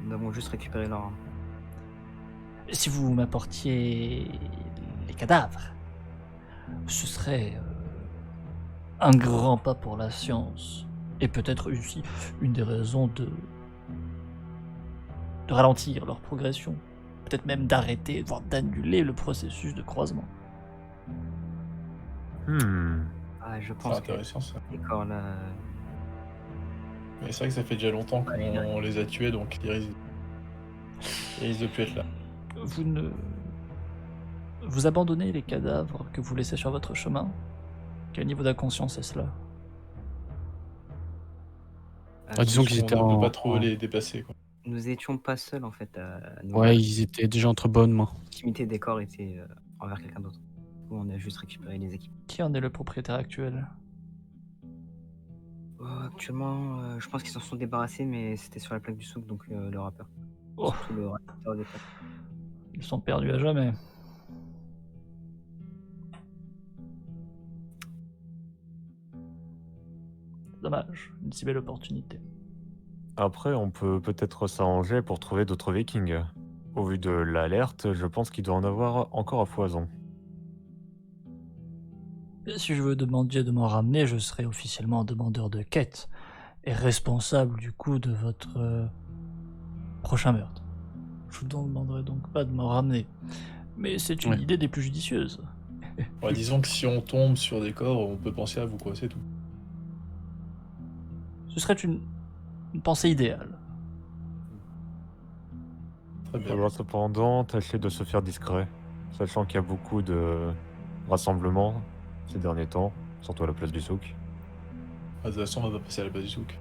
Nous avons juste récupéré leur arme. Si vous m'apportiez les cadavres, ce serait un grand pas pour la science. Et peut-être aussi une des raisons de ralentir leur progression. Peut-être même d'arrêter, voire d'annuler le processus de croisement. Ah, je C'est pense que intéressant ça. les corps là... Mais c'est vrai que ça fait déjà longtemps qu'on les a tués, donc ils risquent de plus être là. Vous abandonnez les cadavres que vous laissez sur votre chemin? Quel niveau d'inconscience est-ce là? Disons qu'ils étaient On ne peut en... pas trop les déplacer. Quoi. Nous étions pas seuls en fait à nous Ouais, ils étaient déjà entre bonnes mains. L'intimité des corps était envers quelqu'un d'autre. On a juste récupéré les équipes. Qui en est le propriétaire actuel? Actuellement, je pense qu'ils s'en sont débarrassés, mais c'était sur la plaque du souk, donc le rappeur. Oh, Surtout le rappeur des plaques. ils sont perdus à jamais. Dommage, une si belle opportunité. Après, on peut peut-être s'arranger pour trouver d'autres vikings. Au vu de l'alerte, je pense qu'il doit en avoir encore à foison. Si je vous demandiez de m'en ramener, je serais officiellement demandeur de quête et responsable du coup de votre prochain meurtre. Je vous demanderai donc pas de m'en ramener. Mais c'est une Ouais. idée des plus judicieuses. Ouais, disons que si on tombe sur des corps, on peut penser à vous, quoi, c'est tout. Ce serait une pensée idéale. Très bien. Alors, cependant, tâchez de se faire discret, sachant qu'il y a beaucoup de rassemblements ces derniers temps, surtout à la place du souk. Ah, de toute façon, on va pas passer à la base du souk.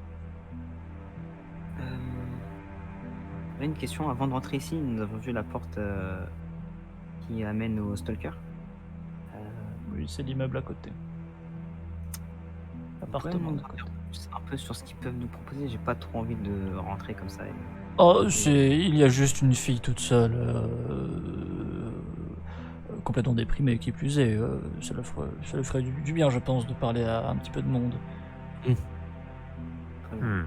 J'avais une question avant de rentrer ici. Nous avons vu la porte qui amène au Stalker. Oui, c'est l'immeuble à côté. Vous pouvez Appartement m'en de dire côté. plus un peu sur ce qu'ils peuvent nous proposer. J'ai pas trop envie de rentrer comme ça. Oh, il y a juste une fille toute seule, complètement déprimée, qui plus est. Ça lui ferait du bien, je pense, de parler à un petit peu de monde. Très bien.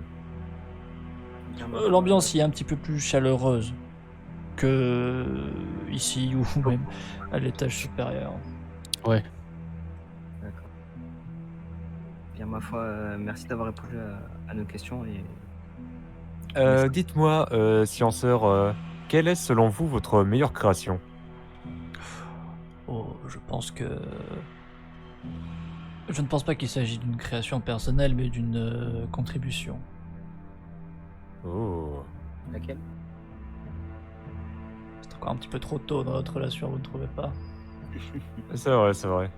Bien, L'ambiance y est un petit peu plus chaleureuse que ici ou même à l'étage supérieur. Ouais. D'accord. Bien, ma foi, merci d'avoir répondu à nos questions. Et Dites-moi, scienceur, quelle est selon vous votre meilleure création? Oh, je pense que... Je ne pense pas qu'il s'agit d'une création personnelle, mais d'une contribution. Oh. laquelle? C'est encore un petit peu trop tôt dans notre relation, vous ne trouvez pas? C'est vrai, c'est vrai.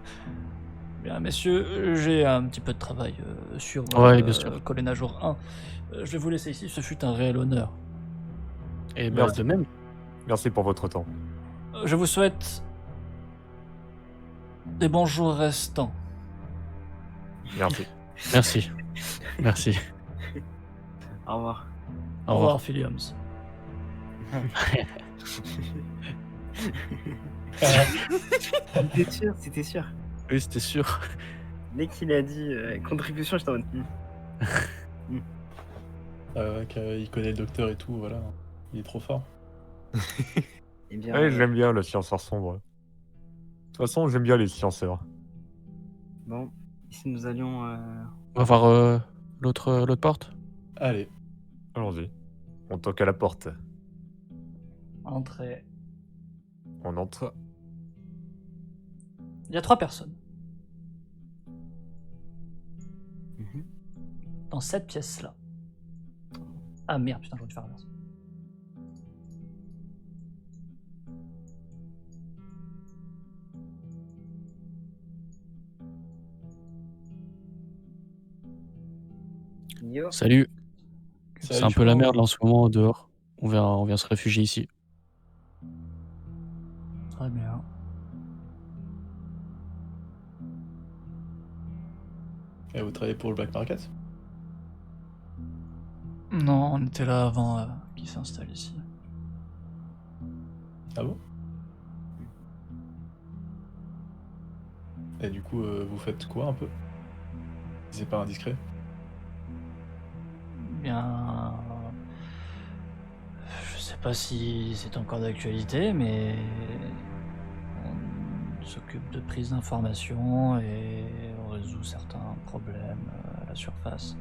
Bien, messieurs, j'ai un petit peu de travail sur Ouais, bien sûr. Colena jour 1. Je vais vous laisser ici, ce fut un réel honneur. Et ben Merci. de même. Merci pour votre temps. Je vous souhaite des bons jours restants. Merci. Merci. Merci. Au revoir. Au revoir, Philiums. C'était sûr, c'était sûr. Oui, c'était sûr. Dès qu'il a dit contribution, j'étais en mode. Il connaît le docteur et tout, voilà. Il est trop fort. Eh bien, Ouais, j'aime bien le scienceur sombre. De toute façon, j'aime bien les scienceurs. bon, si nous allions. On va voir l'autre porte. Allez. Allons-y. On toque à la porte. Entrez. On entre. Il y a 3 personnes. Mhm. Dans cette pièce-là. Ah merde, putain, j'aurais dû faire l'inverse. Yo. Salut. Salut, C'est un peu la Chouan. merde là en ce moment dehors. On vient se réfugier ici. Très bien. Et vous travaillez pour le Black Market? Non, on était là avant qu'il s'installe ici. Ah bon? Et du coup, vous faites quoi un peu? Si c'est pas indiscret? Bien... Je sais pas si c'est encore d'actualité, mais... On s'occupe de prise d'informations et on résout certains problèmes à la surface.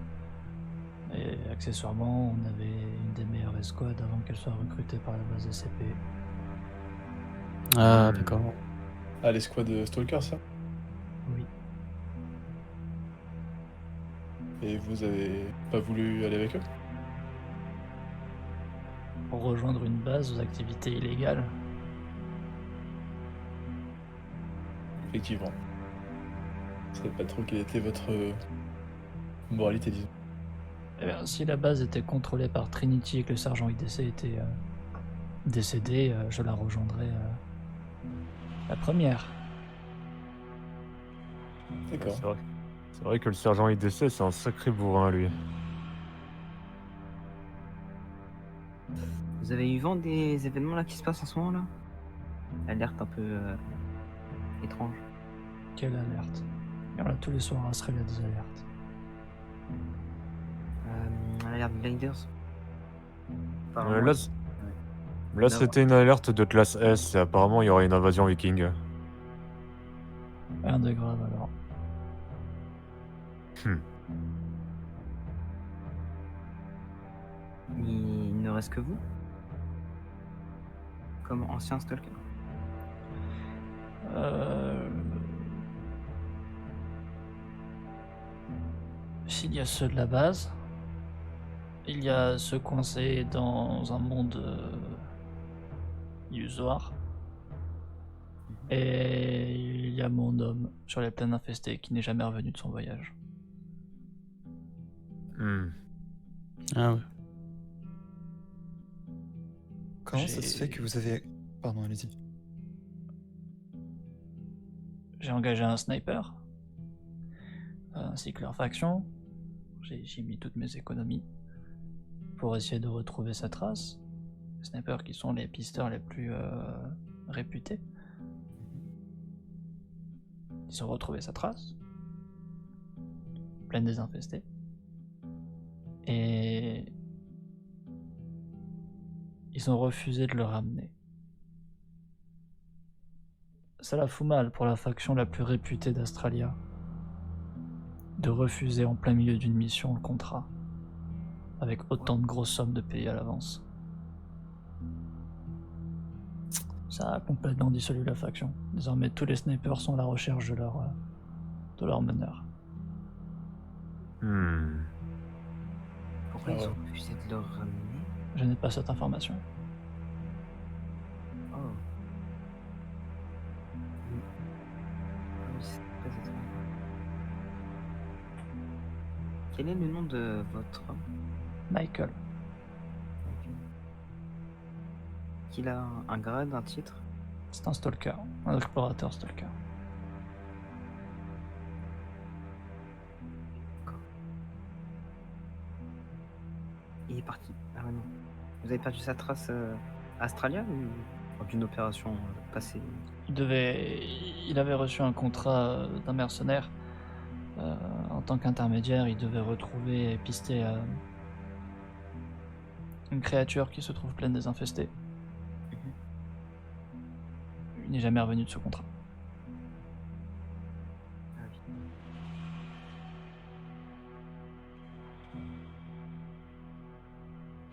Et accessoirement, on avait une des meilleures escouades avant qu'elle soit recrutée par la base SCP. Ah d'accord. Ah, l'escouade de Stalker, ça? Oui. Et vous avez pas voulu aller avec eux? Pour rejoindre une base aux activités illégales. Effectivement. Je savais pas trop quelle était votre moralité, disons. Eh bien, si la base était contrôlée par Trinity et que le sergent IDC était décédé, je la rejoindrais la première. D'accord. C'est vrai que le sergent IDC, c'est un sacré bourrin, lui. Vous avez eu vent des événements là qui se passent en ce moment là? Alerte un peu étrange. Quelle alerte. Et voilà, tous les soirs à Australia, des alertes. Alerte Gliders. Là, c'était une alerte de classe S, et apparemment, il y aurait une invasion viking. Rien de grave alors. Il ne reste que vous? Comme ancien stalker? S'il y a ceux de la base, il y a ceux coincés dans un monde illusoire, et il y a mon homme sur les plaines infestées qui n'est jamais revenu de son voyage. Hmm. Ah ouais. Comment ça se J'ai- fait que vous avez... Pardon, allez-y. J'ai engagé un sniper, ainsi que leur faction. J'ai mis toutes mes économies pour essayer de retrouver sa trace. Les snipers qui sont les pisteurs les plus réputés. Ils ont retrouvé sa trace, pleine désinfestée. Et ils ont refusé de le ramener. Ça la fout mal pour la faction la plus réputée d'Astralia de refuser en plein milieu d'une mission le contrat, avec autant de grosses sommes de payées à l'avance. Ça a complètement dissolu la faction. Désormais, tous les snipers sont à la recherche de leur meneur. Hmm. Pourquoi Ah ils ouais. ont refusé de le ramener? Je n'ai pas cette information. Oh. Ah oui, c'est très étrange. Quel est le nom de votre homme? Michael, Qu'il a un grade, un titre? c'est un stalker, un explorateur stalker. Il est parti. Ah ouais, non. Vous avez perdu sa trace à Astralia ou lors d'une opération passée? Il avait reçu un contrat d'un mercenaire. En tant qu'intermédiaire, il devait retrouver et pister une créature qui se trouve pleine désinfestée. Il n'est jamais revenu de ce contrat. Ah oui.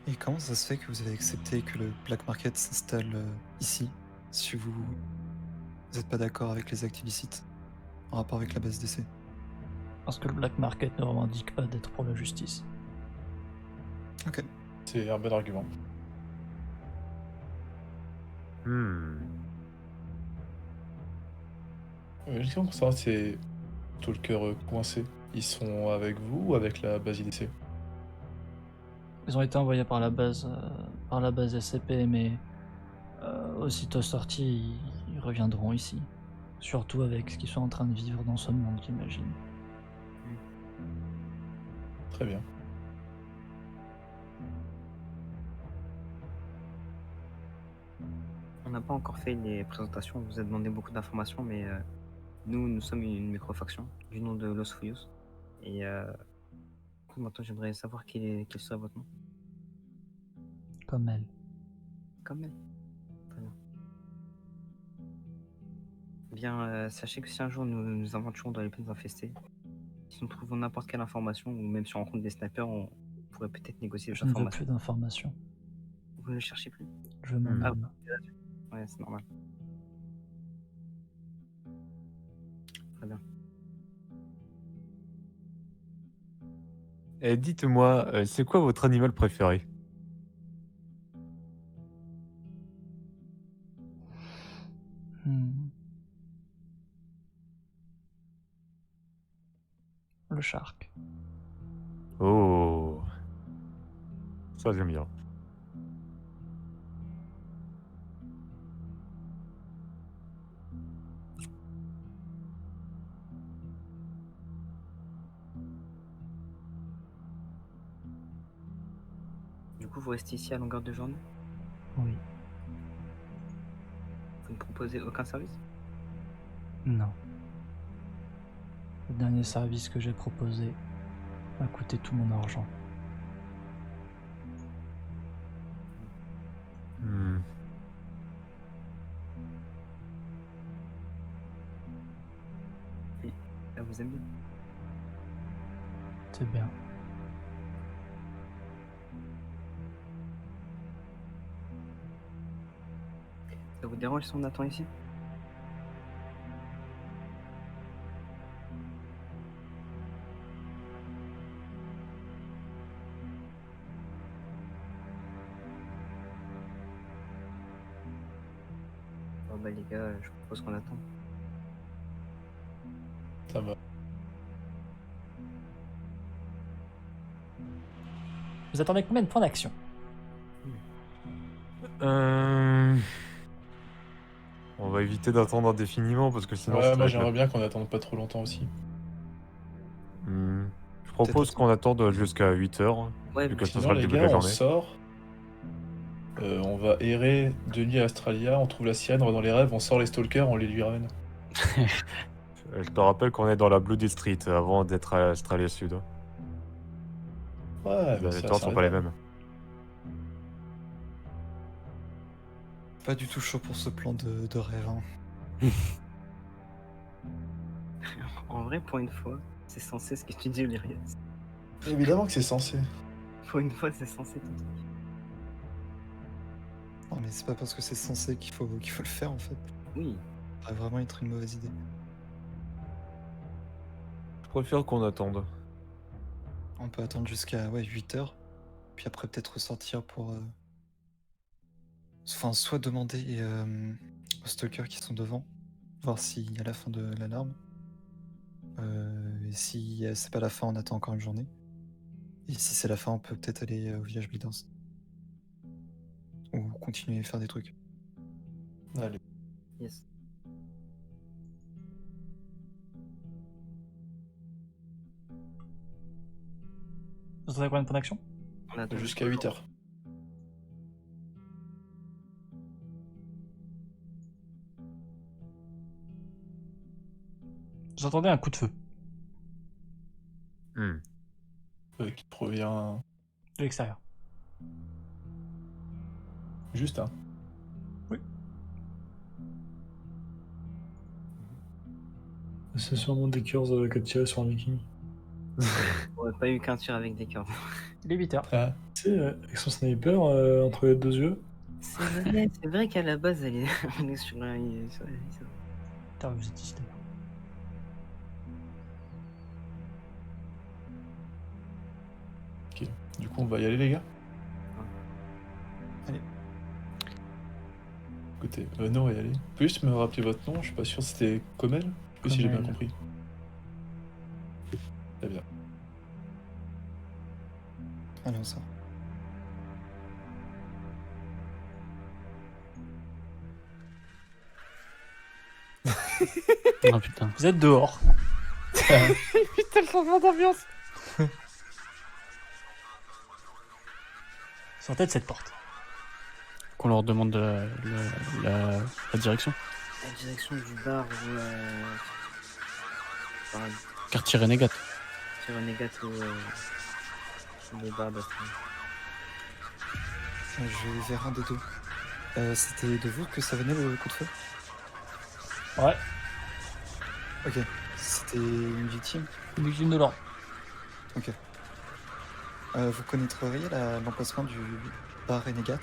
Et comment ça se fait que vous avez accepté que le Black Market s'installe ici, si vous n'êtes pas d'accord avec les actes illicites en rapport avec la base d'essai? Parce que le black market ne revendique pas d'être pour la justice. Ok. C'est un bon argument. Hmm. Une question pour savoir, c'est tout le cœur coincé. Ils sont avec vous ou avec la base IDC? Ils ont été envoyés par la base SCP, mais aussitôt sortis, ils reviendront ici. Surtout avec ce qu'ils sont en train de vivre dans ce monde, j'imagine. Très bien. On n'a pas encore fait les présentations, on vous a demandé beaucoup d'informations, mais nous sommes une microfaction du nom de Los Fuyos. Et du coup, maintenant j'aimerais savoir quel serait votre nom. Comme elle. Comme elle. Très bien. Bien, sachez que si un jour nous aventurons dans les plaines infestées, si nous trouvons n'importe quelle information, ou même si on rencontre des snipers, on pourrait peut-être négocier des Je ne veux informations. plus d'informations. Vous ne cherchez plus? Je veux mon Ah. homme. Ouais, c'est normal. Très bien. Et dites-moi, c'est quoi votre animal préféré? Hmm. Le shark. Oh, ça j'aime bien. Du coup, vous restez ici à longueur de journée? Oui. Vous ne proposez aucun service? Non. Le dernier service que j'ai proposé m'a coûté tout mon argent. Hmm. Ça vous aime bien? C'est bien. Ça vous dérange si on attend ici? bah les gars, je propose qu'on attende. Ça va. Vous attendez combien de points d'action? On va éviter d'attendre indéfiniment parce que sinon. Ouais, ça va moi être j'aimerais bien qu'on attende pas trop longtemps aussi. Je propose qu'on attende jusqu'à 8h. Ouais, Vu que ça Sinon sera le les début de la gars, on journée. sort. On va errer de nuit à Astralia, on trouve la sirène, on va dans les rêves, on sort les stalkers, on les lui ramène. Je te rappelle qu'on est dans la Blue District avant d'être à Australia Sud. Ouais, Les territoires sont pas les mêmes. Pas du tout chaud pour ce plan de rêve. Hein. En vrai, pour une fois, c'est censé ce que tu dis, Olirias. Évidemment que c'est censé. Pour une fois, c'est censé ton truc. Non, mais c'est pas parce que c'est censé qu'il faut le faire en fait. Oui. Ça va vraiment être une mauvaise idée. Je préfère qu'on attende. On peut attendre jusqu'à 8h, puis après peut-être ressortir pour. Enfin, soit demander aux stalkers qui sont devant, voir s'il y a la fin de l'alarme. Et si c'est pas la fin, on attend encore une journée. Et si c'est la fin, on peut peut-être aller au village Bleedance. Ou continuer à faire des trucs. Allez. Yes. Vous attendez combien de points d'action? On attend Jusqu'à 8h. Vous entendez un coup de feu Qui provient de l'extérieur. juste, hein. C'est sûrement des cures qu'a tiré sur un viking. On aurait pas eu qu'un tir avec des cœurs. Il est 8h. Ah, Tu sais, avec son sniper entre les deux yeux. C'est vrai qu'à la base, elle est, elle est sur un. Putain, vous êtes ici d'ailleurs. du coup, on va y aller, les gars. Allez. Écoutez, non, on va y aller. Vous pouvez juste me rappeler votre nom? Je suis pas sûr, c'était Comel? Je sais plus si j'ai bien Comel. compris. Très bien. Allez, on sort. Ah putain. Vous êtes dehors. Putain, le changement d'ambiance. Sortez de cette porte. Qu'on leur demande la direction. La direction du bar où. Quartier Renégat. Sur Renégat ou. Le bar d'Astralia. Je vais vers un des deux. C'était de vous que ça venait le coup de feu? Ouais, Ok. C'était une victime? victime de l'ordre. Ok. Vous connaîtriez l'emplacement du bar Renégat?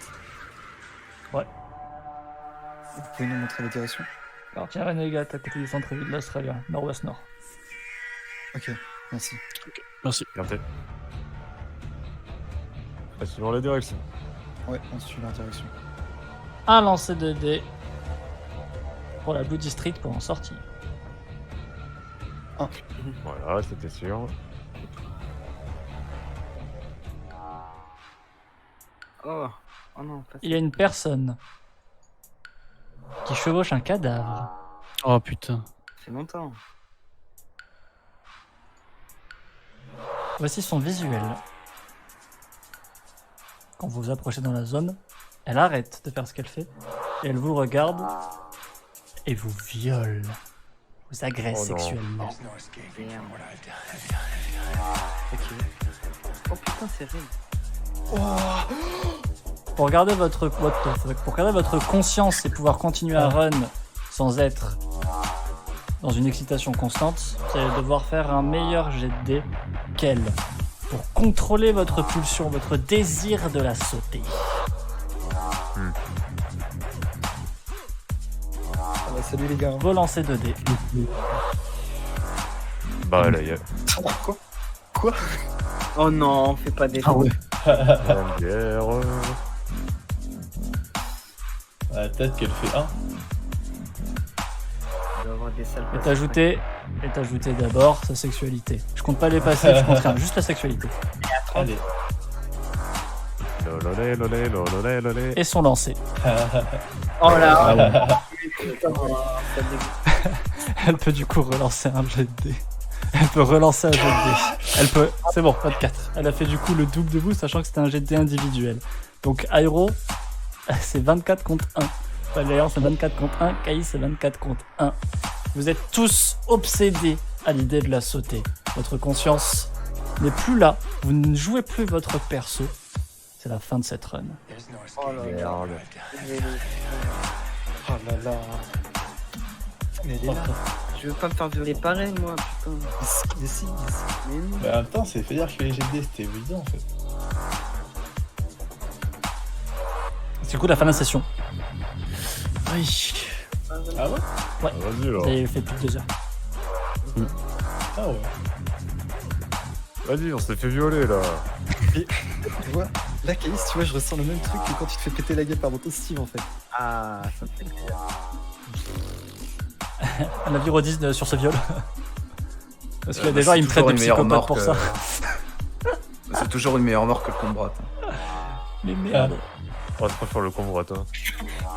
Ouais. Vous pouvez nous montrer la direction? Quartier Renégat, à côté du centre-ville d'Australia, nord-ouest-nord. Ok, merci. Merci. Regardez. Suivant la direction. Ouais, on suit leur direction. Un lancer de dés pour la Blue District pour en sortir. Voilà, c'était sûr. Oh non, pas ça. Il y a une personne qui chevauche un cadavre. Oh putain. Ça fait longtemps. Voici son visuel. Quand vous vous approchez dans la zone, elle arrête de faire ce qu'elle fait et elle vous regarde et vous viole, vous agresse Oh non. sexuellement. Ok. Oh putain, c'est vrai. Pour garder votre conscience et pouvoir continuer à run sans être dans une excitation constante, vous allez devoir faire un meilleur jet de dés qu'elle pour contrôler votre pulsion, votre désir de la sauter. Ah bah, salut les gars. Relancez 2 dés. Bah là, il y a Quoi? Oh non, fais pas d'effort. une bière. La tête qu'elle fait 1. les sales Et passifs. t'ajouter d'abord sa sexualité. Je compte pas les passifs, je compte rien, juste la sexualité. Allez. Lololé, lolé, lololé, lolé. Et son lancer. Oh là Ah ouais. putain, ça dégoûte. Elle peut du coup relancer un jet de dés. Elle peut relancer un jet de dés. Elle peut. C'est bon, 24. Elle a fait du coup le double de vous, sachant que c'était un jet de dés individuel. Donc Airo, c'est 24 contre 1. Valéan, c'est 24 contre 1. Caïs, c'est 24 contre 1. Vous êtes tous obsédés à l'idée de la sauter. Votre conscience n'est plus là. Vous ne jouez plus votre perso. C'est la fin de cette run. Oh là là. Merde. Oh là là. Mais elle est là. Je veux pas me faire violer pareil, moi, putain. Ici. Mais non. Mais en même temps, c'est fait dire que les GD c'était évident en fait. C'est du coup la fin de la session. Oui. Ah ouais? Ah, vas-y Vous alors. avez fait plus de 2 heures. Ah ouais. Vas-y, on s'est fait violer là. Tu vois, là, Caïs, tu vois, je ressens le même truc que quand tu te fais péter la gueule par mon Steve en fait. Ah, ça me fait plaisir. Un avis redis sur ce viol. Parce qu'il y a Bah, des gens, c'est ils me traitent de toujours une meilleure psychopathe mort pour que- ça. C'est toujours une meilleure mort que le combat. Mais merde. On va te faire le combo à toi.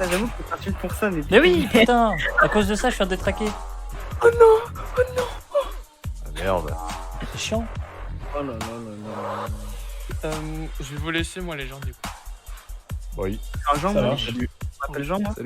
Ah, j'avoue que c'est gratuit pour ça, mais. Mais oui, putain. À cause de ça, je suis un détraqué. Ah merde. C'est chiant. Oh là là là là. Je vais vous laisser, moi, les gens, du coup. Oui. Un Jean, Ça moi, marche. je m'appelle Jean, moi.